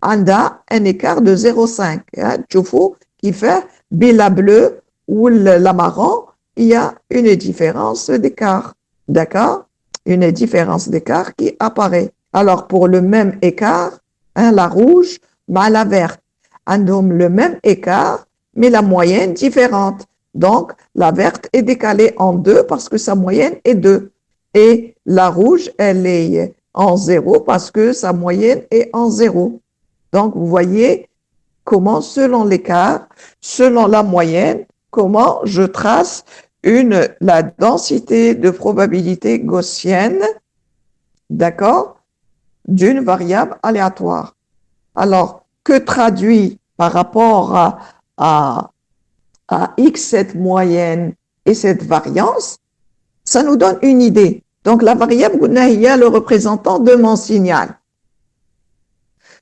عندها un écart de 0,5. تشوفوا كيفاه بين la bleue ou la marron, il y a une différence d'écart. D'accord? Une différence d'écart qui apparaît. Alors, pour le même écart, la rouge, mais la verte. عندهم le même écart, mais la moyenne différente. Donc, la verte est décalée en 2 parce que sa moyenne est 2. Et la rouge, elle est en 0 parce que sa moyenne est en 0. Donc, vous voyez comment, selon l'écart, selon la moyenne, comment je trace la densité de probabilité gaussienne, d'accord, d'une variable aléatoire. Alors, que traduit par rapport à X, cette moyenne et cette variance, ça nous donne une idée. Donc, la variable, il y a le représentant de mon signal.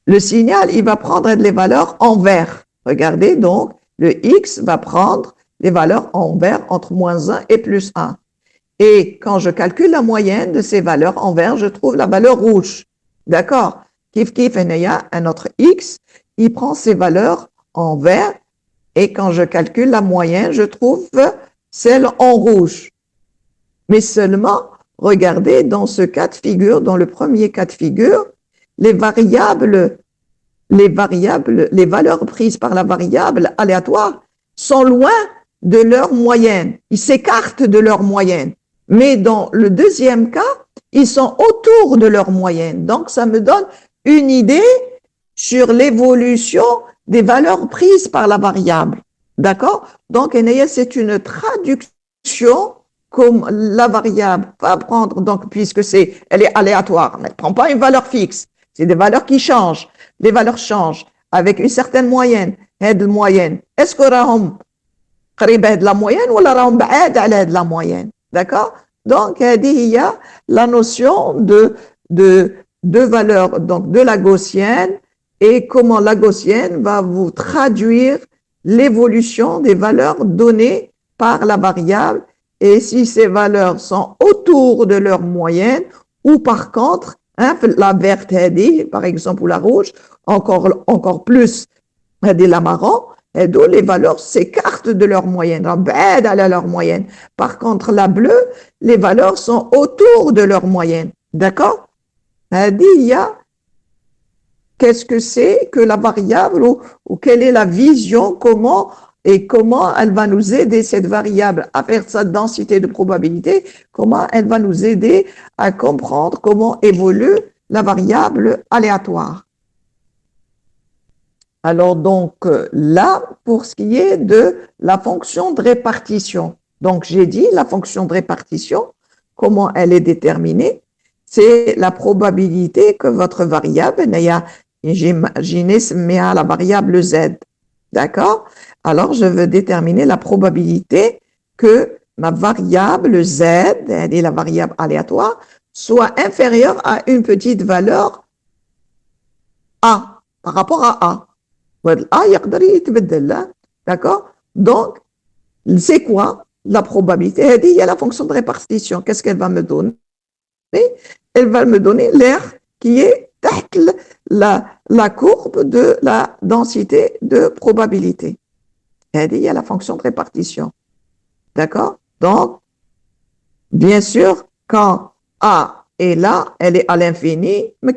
Le signal, il va prendre les valeurs en vert. Regardez, donc, le X va prendre les valeurs en vert entre moins 1 et plus 1. Et quand je calcule la moyenne de ces valeurs en vert, je trouve la valeur rouge. D'accord? Kif, il y a un autre X, il prend ces valeurs en vert et quand je calcule la moyenne, je trouve celle en rouge. Mais seulement, regardez, dans ce cas de figure, dans le premier cas de figure, les valeurs prises par la variable aléatoire sont loin de leur moyenne. Ils s'écartent de leur moyenne. Mais dans le deuxième cas, ils sont autour de leur moyenne. Donc, ça me donne une idée sur l'évolution des valeurs prises par la variable. D'accord? Donc, c'est une traduction comme la variable va prendre, donc, puisque elle est aléatoire, elle ne prend pas une valeur fixe. C'est des valeurs qui changent. Les valeurs changent avec une certaine moyenne. Cette moyenne, est-ce que راهم قريبة de la moyenne ou راهم بعاد على de la moyenne? d'accord? Donc il y a la notion de valeur donc de la gaussienne et comment la gaussienne va vous traduire l'évolution des valeurs données par la variable et si ces valeurs sont autour de leur moyenne ou par contre hein, la verte par exemple ou la rouge encore plus la marron et d'où les valeurs s'écartent de leur moyenne, à leur moyenne. Par contre, la bleue, les valeurs sont autour de leur moyenne. D'accord? Il y a qu'est-ce que c'est que la variable ou quelle est la vision, comment elle va nous aider, cette variable, à faire sa densité de probabilité, comment elle va nous aider à comprendre comment évolue la variable aléatoire. Alors, donc, là, pour ce qui est de la fonction de répartition, donc j'ai dit la fonction de répartition, comment elle est déterminée, c'est la probabilité que votre variable, imaginez, met à la variable z, d'accord? Alors, je veux déterminer la probabilité que ma variable z, elle est la variable aléatoire, soit inférieure à une petite valeur a, par rapport à a. D'accord? Donc, c'est quoi la probabilité? Il y a la fonction de répartition. Qu'est-ce qu'elle va me donner? Elle va me donner l'air qui est la courbe de la densité de probabilité. Il y a la fonction de répartition. D'accord? Donc, bien sûr, quand A est là, elle est à l'infini, mais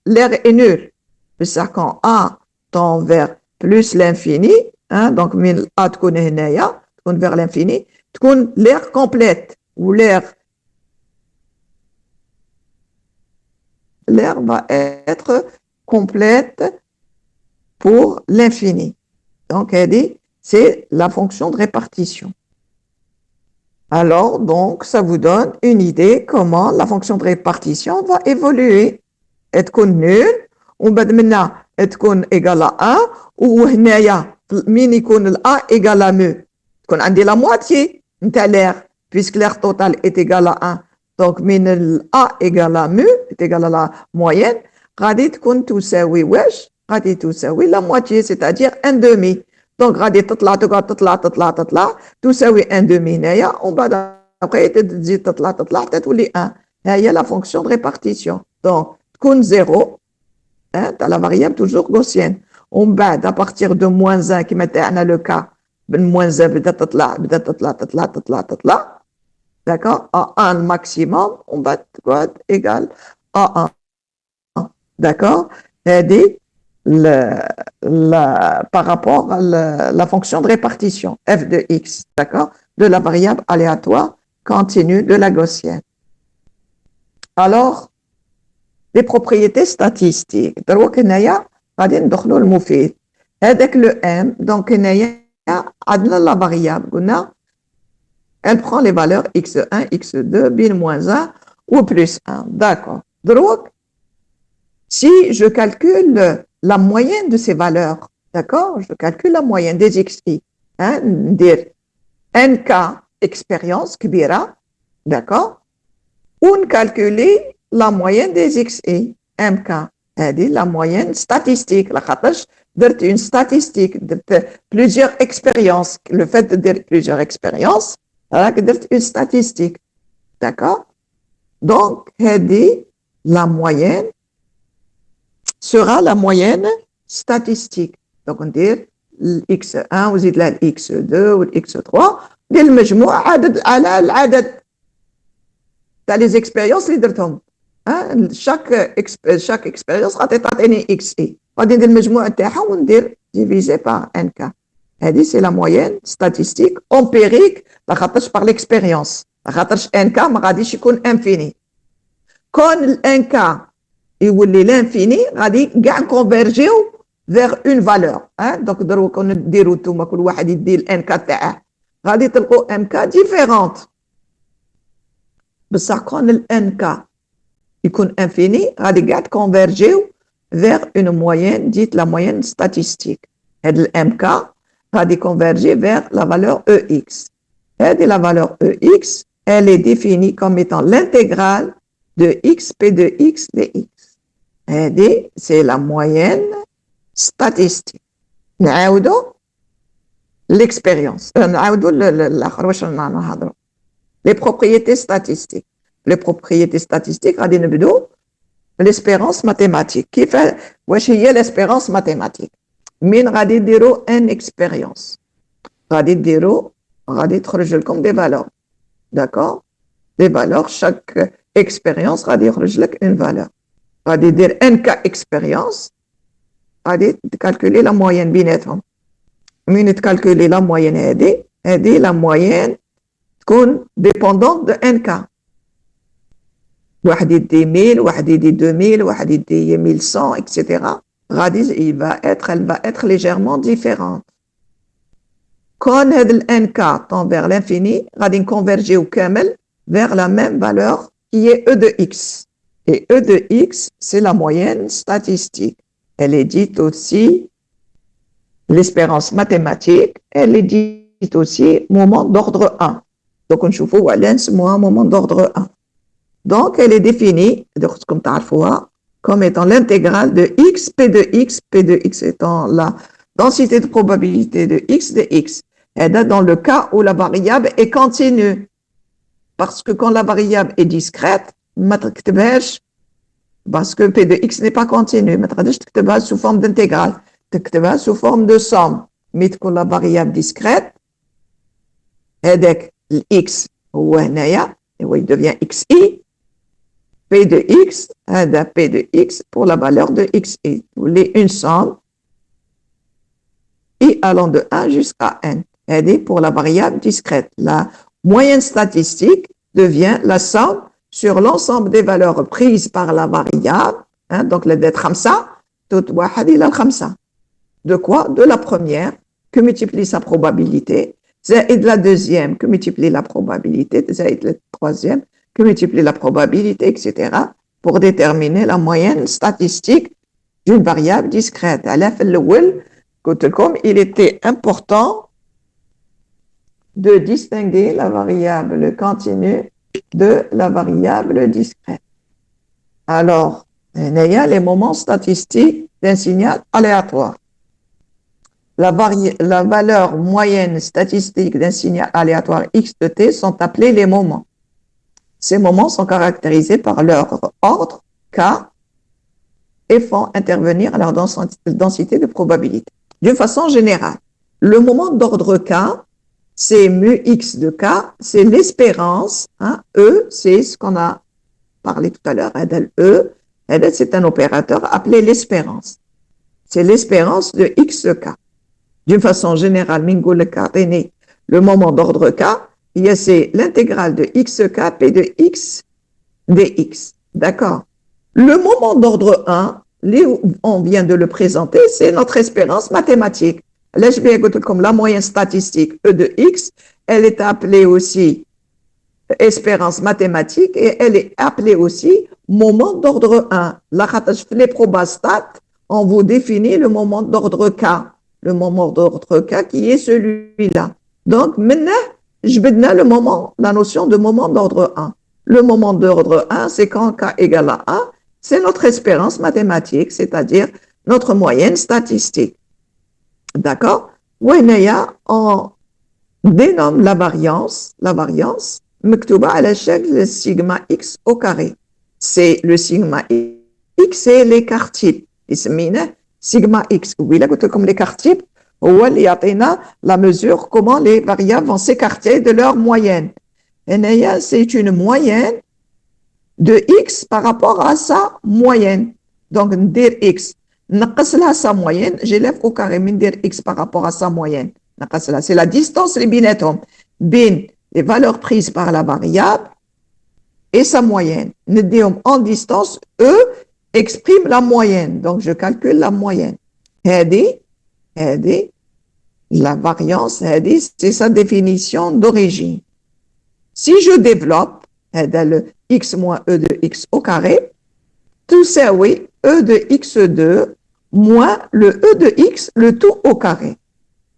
l'air est nul. C'est-à-dire quand A tend vers plus l'infini, hein, donc من A تكون هنايا, تكون vers l'infini, تكون l'air complète, ou l'air va être complète pour l'infini. Donc, elle dit, c'est la fonction de répartition. Alors, donc, ça vous donne une idée comment la fonction de répartition va évoluer. Elle تكون nulle, وبعد منها تكون égale à 1 وهنايا مين يكون ال A égale à mu تكون عندي la moitié نتاع l'air puisque l'air total est égal à 1 donc من ال A égale à mu est égal à la moyenne غادي تكون تساوي واش غادي تساوي la moitié c'est-à-dire 1 demi donc غادي تطلع تساوي 1 demi هنايا ومن بعد après تزيد تطلع حتى تولي 1 ها هي la fonction de répartition donc تكون 0 hein, tu as la variable toujours gaussienne. À partir de moins 1, qui mettait le cas, moins 1, d'accord, à 1 maximum, on va égal à 1. D'accord? C'est-à-dire, par rapport à la fonction de répartition, f de x, d'accord, de la variable aléatoire continue de la gaussienne. Alors, les propriétés statistiques. Donc, هنايا غادي ندخلوا المفيد. هذاك le m, donc هنايا عندنا la variable قلنا elle prend les valeurs x1, x2, bin moins 1 ou plus 1. D'accord. Donc, si je calcule la moyenne de ces valeurs, d'accord, je calcule la moyenne des xi, hein, ندير nk expérience كبيرة, d'accord, ou calculer la moyenne des xi, mk, c'est-à-dire la moyenne statistique. La خاطرش درت une statistique, درت plusieurs expériences. Le fait de dire plusieurs expériences, راك درت une statistique. D'accord? Donc, la moyenne sera la moyenne statistique. Donc, on dit x1 وزيد لها x2 والx3 ديال المجموع عدد على العدد تاع les expériences اللي درتهم. chaque expérience غادي تعطيني xi. غادي ندير المجموع تاعها وندير divisé par nk. هذه c'est la moyenne statistique empirique لاخاطرش par l'expérience. لاخاطرش nk ما غاديش يكون infini. كون nk يولي l'infini غادي كاع نكونفيرجيو vers une valeur. Donc دروك نديرو نتوما كل واحد يدير nk تاعه غادي تلقوا nk différente. بصح كون nk يكون infini غادي كاع تكونفيرجيو vers une moyenne dite la moyenne statistique. هاد mk غادي converger vers la valeur ex. هذه la valeur EX, elle est définie comme étant l'intégrale de X P de X dx. هذه c'est la moyenne statistique. نعاودوا l'expérience. نعاودوا الآخر واش رانا نهضروا. Les propriétés statistiques. Les propriétés statistiques غادي نبدو l'espérance mathématique. كيف واش هي l'espérance mathématique؟ من غادي ديروا ان expérience. غادي تخرج لكم des valeurs. D'accord? Des valeurs, chaque expérience غادي يخرج لك une valeur. غادي دير ان cas expérience. غادي تكالكولي la moyenne بيناتهم. من تكالكولي la moyenne هذه la moyenne تكون dépendante de n cas. واحد يدي 1000, واحد يدي 2000, واحد يدي 1100, etc. غادي elle va être légèrement différente. كون هذا ال n cas tend vers l'infini, غادي نكونفيرجيو كامل vers la même valeur qui est E de X. Et E de X, c'est la moyenne statistique. Elle est dite aussi l'espérance mathématique, elle est dite aussi moment d'ordre 1. Donc, on choufou un moment d'ordre 1. Donc, elle est définie, comme étant l'intégrale de X, P de X étant la densité de probabilité de X de X. Et dans le cas où la variable est continue. Parce que quand la variable est discrète, parce que P de X n'est pas continu, sous forme d'intégrale, sous forme de somme. Mais quand la variable discrète, X, il devient XI, P de X, P de X pour la valeur de XI. Vous voulez une somme, I allant de 1 jusqu'à N. Pour la variable discrète. La moyenne statistique devient la somme sur l'ensemble des valeurs prises par la variable. Donc, le det khamsa, tout wahad ila al-khamsa. De quoi? De la première, que multiplie sa probabilité, zaïd la deuxième, que multiplie la probabilité, zaïd la troisième, que multiplie la probabilité, etc., pour déterminer la moyenne statistique d'une variable discrète. Il était important de distinguer la variable continue de la variable discrète. Alors, il y a les moments statistiques d'un signal aléatoire. La valeur moyenne statistique d'un signal aléatoire X de t sont appelés les moments. Ces moments sont caractérisés par leur ordre K et font intervenir leur densité de probabilité. D'une façon générale, le moment d'ordre K, c'est mu X de K, c'est l'espérance. E, c'est ce qu'on a parlé tout à l'heure. E, c'est un opérateur appelé l'espérance. C'est l'espérance de X de K. D'une façon générale, le moment d'ordre K, c'est l'intégrale de XK P de X dx. D'accord? Le moment d'ordre 1, on vient de le présenter, c'est notre espérance mathématique. Là, je vais comme la moyenne statistique E de X, elle est appelée aussi espérance mathématique et elle est appelée aussi moment d'ordre 1. Là, les probastats, on vous définit le moment d'ordre K. Le moment d'ordre K qui est celui-là. Donc, maintenant, je vais donner la notion de moment d'ordre 1. Le moment d'ordre 1, c'est quand K égale à 1, c'est notre espérance mathématique, c'est-à-dire notre moyenne statistique. D'accord? On dénomme la variance, مكتوبة على شكل sigma x au carré. C'est le sigma x, c'est l'écart type. يسمينه sigma x. Oui, là, comme l'écart type, هو اللي يعطينا la mesure comment les variables vont s'écarter de leur moyenne. C'est une moyenne de x par rapport à sa moyenne. Donc, ندير x, نقص لها sa moyenne, j'élève au carré, ندير x par rapport à sa moyenne. C'est la distance les بيناتهم بين les valeurs prises par la variable et sa moyenne. نديهم en distance, E exprime la moyenne. Donc, je calcule la moyenne. La variance, c'est sa définition d'origine. Si je développe le x moins E de x au carré, tout ça, oui, E de x2 moins le E de x, le tout au carré.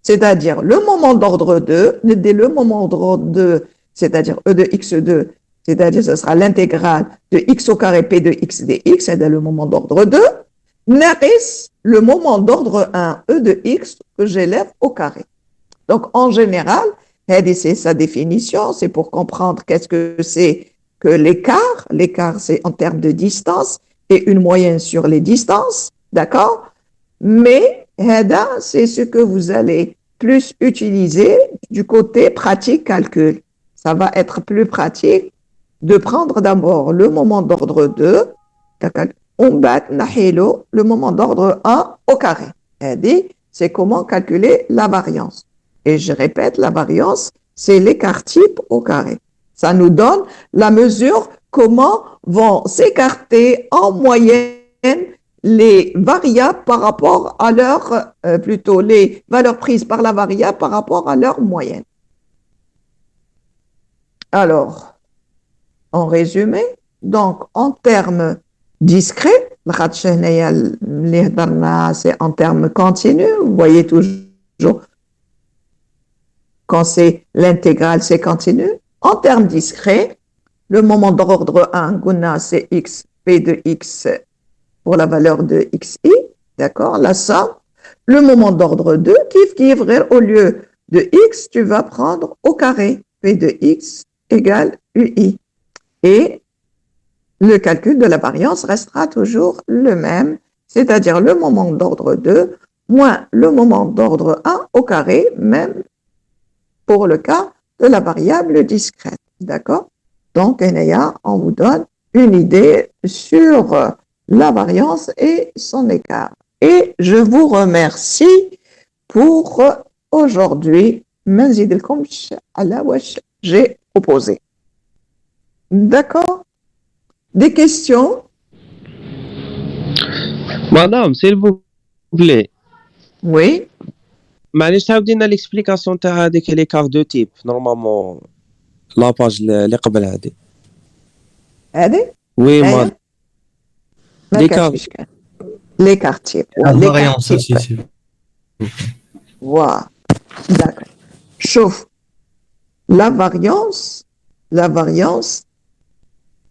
c'est-à-dire le moment d'ordre 2, le moment d'ordre 2, c'est-à-dire E de x2, c'est-à-dire ce sera l'intégrale de x au carré p de x dx, c'est le moment d'ordre 2, naris le moment d'ordre 1, E de x, que j'élève au carré. Donc, en général, c'est sa définition, c'est pour comprendre qu'est-ce que c'est que l'écart. L'écart, c'est en termes de distance et une moyenne sur les distances, d'accord? Mais, c'est ce que vous allez plus utiliser du côté pratique calcul. Ça va être plus pratique de prendre d'abord le moment d'ordre 2, on bat le moment d'ordre 1 au carré. C'est comment calculer la variance. Et je répète, la variance, c'est l'écart type au carré. Ça nous donne la mesure comment vont s'écarter en moyenne les variables par rapport à leur, plutôt les valeurs prises par la variable par rapport à leur moyenne. Alors, en résumé, donc en termes discrets, c'est en termes continus, vous voyez toujours quand c'est l'intégrale, c'est continu. En termes discrets, le moment d'ordre 1, Guna, c'est x, p de x pour la valeur de xi, d'accord, la somme. Le moment d'ordre 2, qui au lieu de x, tu vas prendre au carré, p de x égale ui. Et le calcul de la variance restera toujours le même, c'est-à-dire le moment d'ordre 2 moins le moment d'ordre 1 au carré, même pour le cas de la variable discrète, d'accord? Donc, on vous donne une idée sur la variance et son écart. Et je vous remercie pour aujourd'hui. J'ai proposé. D'accord? Des questions? Madame, s'il vous plaît. Oui. معليش تعاودي لنا l'explication تاع هذيك l'écart de type normalement la page اللي قبل هذه. هذه؟ Oui, madame. L'écart type. La variance aussi, s'il vous plaît. Voilà. D'accord. Chauffe. La variance,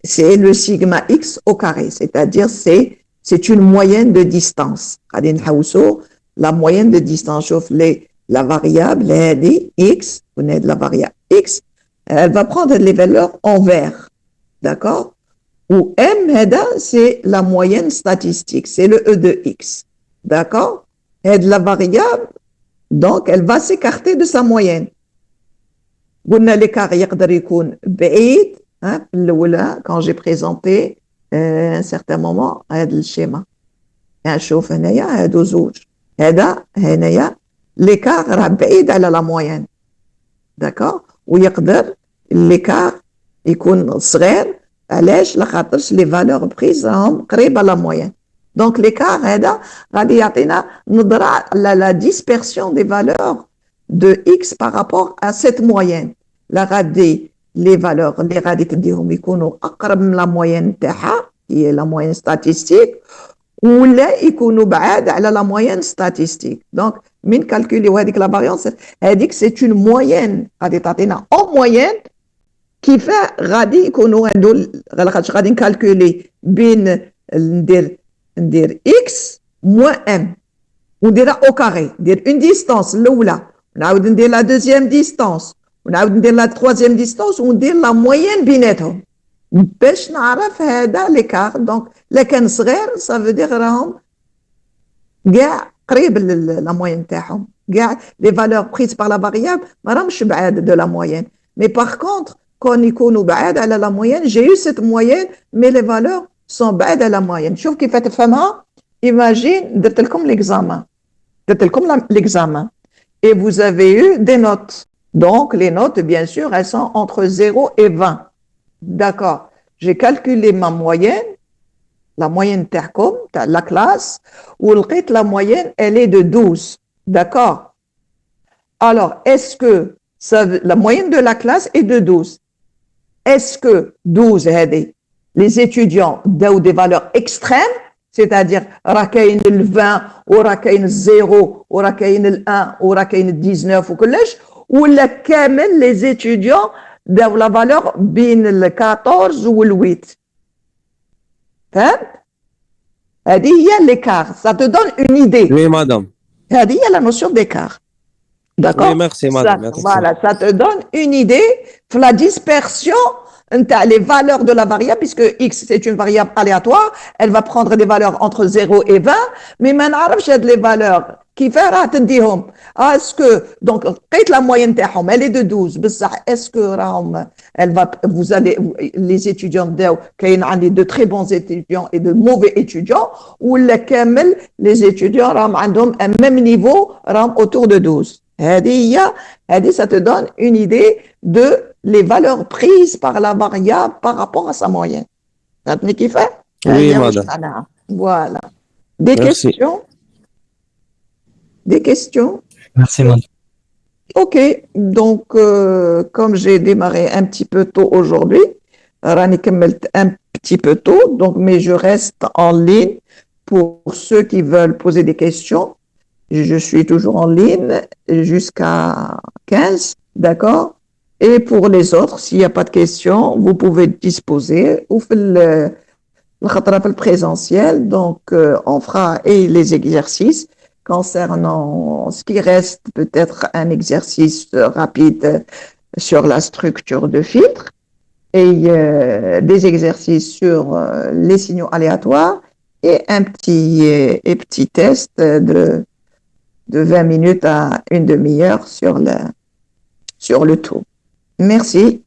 c'est le sigma x au carré, c'est-à-dire c'est une moyenne de distance. La moyenne de distance, chauffe la variable, x, vous n'êtes la variable x, elle va prendre les valeurs en vert, d'accord? Ou m, c'est la moyenne statistique, c'est le E de x, d'accord? Et la variable, donc elle va s'écarter de sa moyenne. L'écart يقدر يكون بعيد quand j'ai présenté à un certain moment هذا الشيما نشوف هنايا هادو زوج هذا هنايا l'écart راه بعيد على la moyenne d'accord ويقدر l'écart يكون صغير علاش لخاطرش les valeurs prises راهم قريبه la moyenne donc l'écart هذا غادي يعطينا نظره على la dispersion des valeurs de x par rapport à cette moyenne. La radie, les valeurs, les radies تديهم يكونوا أقرب من la moyenne تاعها, qui est la moyenne statistique, ولا يكونوا بعاد على la moyenne statistique. Donc, من calculer هذيك la variance, هذيك c'est une moyenne, غادي تعطينا en moyenne, كيف غادي يكونوا هذول غادي نكالكولي بين ندير x moins m. ونديرها au carré, ندير une distance الأولى. نعاود ندير la deuxième distance ونعاود ندير la troisième distance وندير la moyenne بيناتهم باش نعرف هذا l'écart. donc لا كان صغير ça veut dire راهم كاع قريب la moyenne تاعهم كاع les valeurs prises par la variable ما راهمش بعاد de la moyenne. mais par contre كون يكونوا بعاد على la moyenne j'ai eu cette moyenne mais les valeurs sont بعاد على la moyenne. شوف كيف تفهمها. imagine درت لكم l'examen et vous avez eu des notes. Donc, les notes, bien sûr, elles sont entre 0 et 20. D'accord. J'ai calculé ma moyenne, la moyenne TERCOM, la classe, où la moyenne, elle est de 12. D'accord. Alors, est-ce que la moyenne de la classe est de 12? Est-ce que 12, les étudiants ont des valeurs extrêmes c'est-à-dire راه كاين ال 20 وراه كاين الزيرو وراه كاين ال 1 وراه كاين ال 19 وكلش ولا كامل لي زيتيديون داو لا فالور بين ال 14 وال 8 فهمت هذه هي l'écart ça te donne une idée Oui, madame. هذه هي la notion d'écart d'accord Oui, merci, madame. Merci. voilà ça te donne une idée de la dispersion les valeurs de la variable, puisque x c'est une variable aléatoire, elle va prendre des valeurs entre 0 et 20, mais maintenant, j'ai les valeurs qui feront تديهم. Est-ce que, donc, la moyenne elle est de 12, est-ce que elle va, vous allez, les étudiants de très bons étudiants et de mauvais étudiants, ou les étudiants ont un même niveau autour de 12. Ça te donne une idée de les valeurs prises par la variable par rapport à sa moyenne. Oui, madame. Voilà. Des Merci. questions? Des questions? Merci, madame. Ok, donc comme j'ai démarré un petit peu tôt aujourd'hui, Rani كملت un petit peu tôt, donc mais je reste en ligne pour ceux qui veulent poser des questions. Je suis toujours en ligne jusqu'à 15, d'accord? Et pour les autres, s'il n'y a pas de questions, vous pouvez disposer ou faire le présentiel. Donc, on fera et les exercices concernant ce qui reste, peut-être un exercice rapide sur la structure de filtre et des exercices sur les signaux aléatoires et un petit test de 20 minutes à une demi-heure sur le tout. Merci.